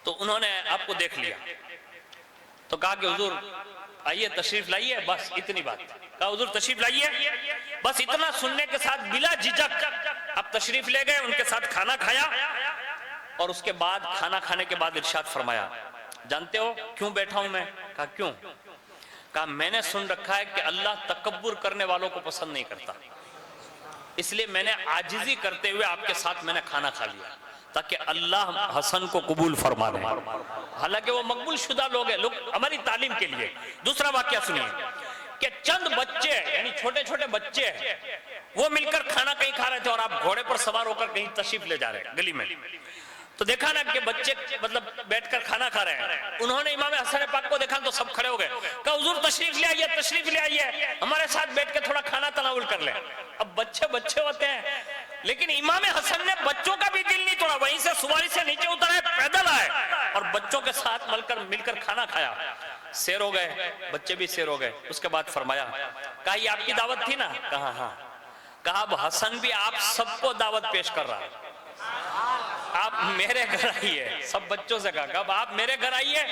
تو انہوں نے آپ کو دیکھ لیا تو کہا کہ حضور آئیے تشریف لائیے، بس اتنی بات. کہا حضور تشریف لائیے. بس اتنا سننے کے ساتھ بلا جھجک اب تشریف لے گئے، ان کے ساتھ کھانا کھایا، اور اس کے بعد کھانا کھانے کے بعد ارشاد فرمایا جانتے ہو کیوں بیٹھا ہوں میں؟ کہا کیوں؟ کہا میں نے سن رکھا ہے کہ اللہ تکبر کرنے والوں کو پسند نہیں کرتا، اس لیے میں نے عاجزی کرتے ہوئے آپ کے ساتھ میں نے کھانا کھا لیا تاکہ اللہ حسن کو قبول فرما لے. حالانکہ وہ مقبول شدہ لوگ ہیں، لوگ ہماری تعلیم کے لیے. دوسرا واقعہ سنیے کہ چند بچے یعنی چھوٹے چھوٹے بچے وہ مل کر کھانا کہیں کھا رہے تھے اور آپ گھوڑے پر سوار ہو کر کہیں تشریف لے جا رہے ہیں گلی میں. تو دیکھا نا کہ بچے مطلب بیٹھ کر کھانا کھا رہے ہیں، انہوں نے امام حسن پاک کو دیکھا تو سب کھڑے ہو گئے. کہا حضور تشریف لے آئیے، تشریف لے آئیے، ہمارے ساتھ بیٹھ کے تھوڑا کھانا تناول کر لیں. اب بچے بچے ہوتے ہیں، لیکن امام حسن نے بچوں کا بھی دل نہیں توڑا، وہیں سے سواری سے نیچے اترے، پیدل آئے اور بچوں کے ساتھ مل کر کھانا کھایا. سیر ہو گئے، بچے بھی سیر ہو گئے. اس کے بعد فرمایا کہا یہ آپ کی دعوت تھی نا؟ کہا ہاں. کہا اب حسن بھی آپ سب کو دعوت پیش کر رہا ہے، آپ میرے گھر آئیے. سب بچوں سے کہا اب آپ میرے گھر آئیے،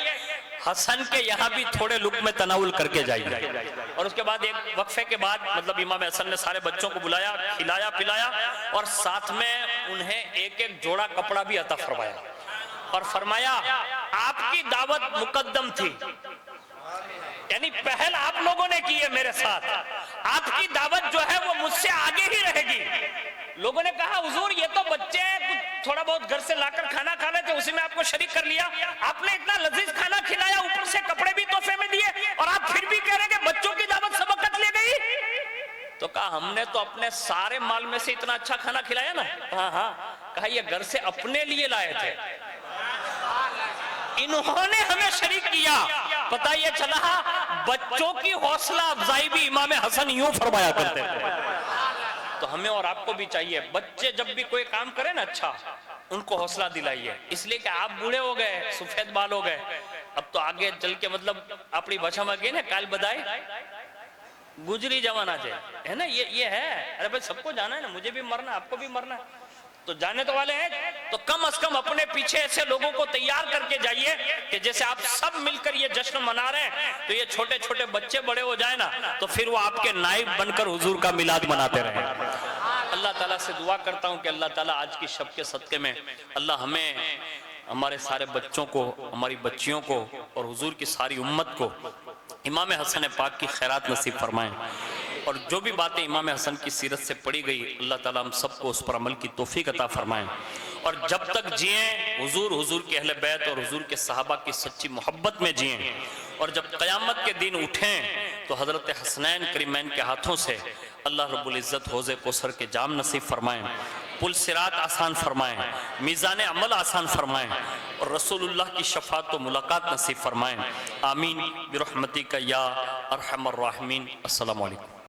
حسن کے یہاں بھی تھوڑے لقمے تناول کر کے جائیے. اور اس کے بعد ایک وقفے کے بعد مطلب امام حسن نے سارے بچوں کو بلایا، کھلایا پلایا، اور ساتھ میں انہیں ایک ایک جوڑا کپڑا بھی عطا فرمایا اور فرمایا آپ کی دعوت مقدم تھی، یعنی پہل آپ لوگوں نے کی ہے میرے ساتھ، آپ کی دعوت جو ہے وہ مجھ سے آگے ہی رہے گی. لوگوں نے کہا حضور یہ تو بچے تھوڑا بہت گھر سے لا کر کھانا کھا رہے تھے، اسی میں آپ کو شریک کر لیا، آپ نے اتنا لذیذ کھانا کھلایا، اوپر سے کپڑے بھی تحفے میں دیے، اور آپ پھر بھی کہہ رہے کہ بچوں کی دعوت سب وقت لے گئی. تو کہا ہم نے تو اپنے سارے مال میں سے اتنا اچھا کھانا کھلایا نا. ہاں ہاں. کہا یہ گھر سے اپنے لیے لائے تھے، انہوں نے ہمیں شریک کیا. پتہ یہ چلا بچوں کی حوصلہ افزائی بھی امام حسن یوں فرمایا کرتے تھے. تو ہمیں اور آپ کو بھی چاہیے بچے جب بھی کوئی کام کرے نا اچھا، ان کو حوصلہ دلائیے. اس لیے کہ آپ بوڑھے ہو گئے، سفید بال ہو گئے، اب تو آگے چل کے مطلب اپنی بھاشا میں کہے نا کال بدائے گجری جوان آ جائے، ہے نا، یہ ہے. ارے بھائی سب کو جانا ہے نا، مجھے بھی مرنا ہے، آپ کو بھی مرنا ہے، تو جانے تو والے ہیں. تو کم از کم اپنے پیچھے ایسے لوگوں کو تیار کر کے جائیے کہ جیسے آپ سب مل کر یہ جشن منا رہے ہیں تو یہ چھوٹے چھوٹے بچے بڑے ہو جائیں نا تو پھر وہ آپ کے نائب بن کر حضور کا میلاد مناتے رہیں. اللہ تعالیٰ سے دعا کرتا ہوں کہ اللہ تعالیٰ آج کی شب کے صدقے میں اللہ ہمیں، ہمارے سارے بچوں کو، ہماری بچیوں کو اور حضور کی ساری امت کو امام حسن پاک کی خیرات نصیب فرمائیں. اور جو بھی باتیں امام حسن کی سیرت سے پڑھی گئی اللہ تعالیٰ ہم سب کو اس پر عمل کی توفیق عطا فرمائیں. اور جب تک جئیں حضور کے اہل بیت اور حضور کے صحابہ کی سچی محبت میں جئیں، اور جب قیامت کے دن اٹھیں تو حضرت حسنین کریمین کے ہاتھوں سے اللہ رب العزت حوض کوثر کے جام نصیب فرمائیں، پل صراط آسان فرمائیں، میزان عمل آسان فرمائیں، اور رسول اللہ کی شفاعت و ملاقات نصیب فرمائیں. آمین برحمتک یا ارحم الراحمین. السلام علیکم.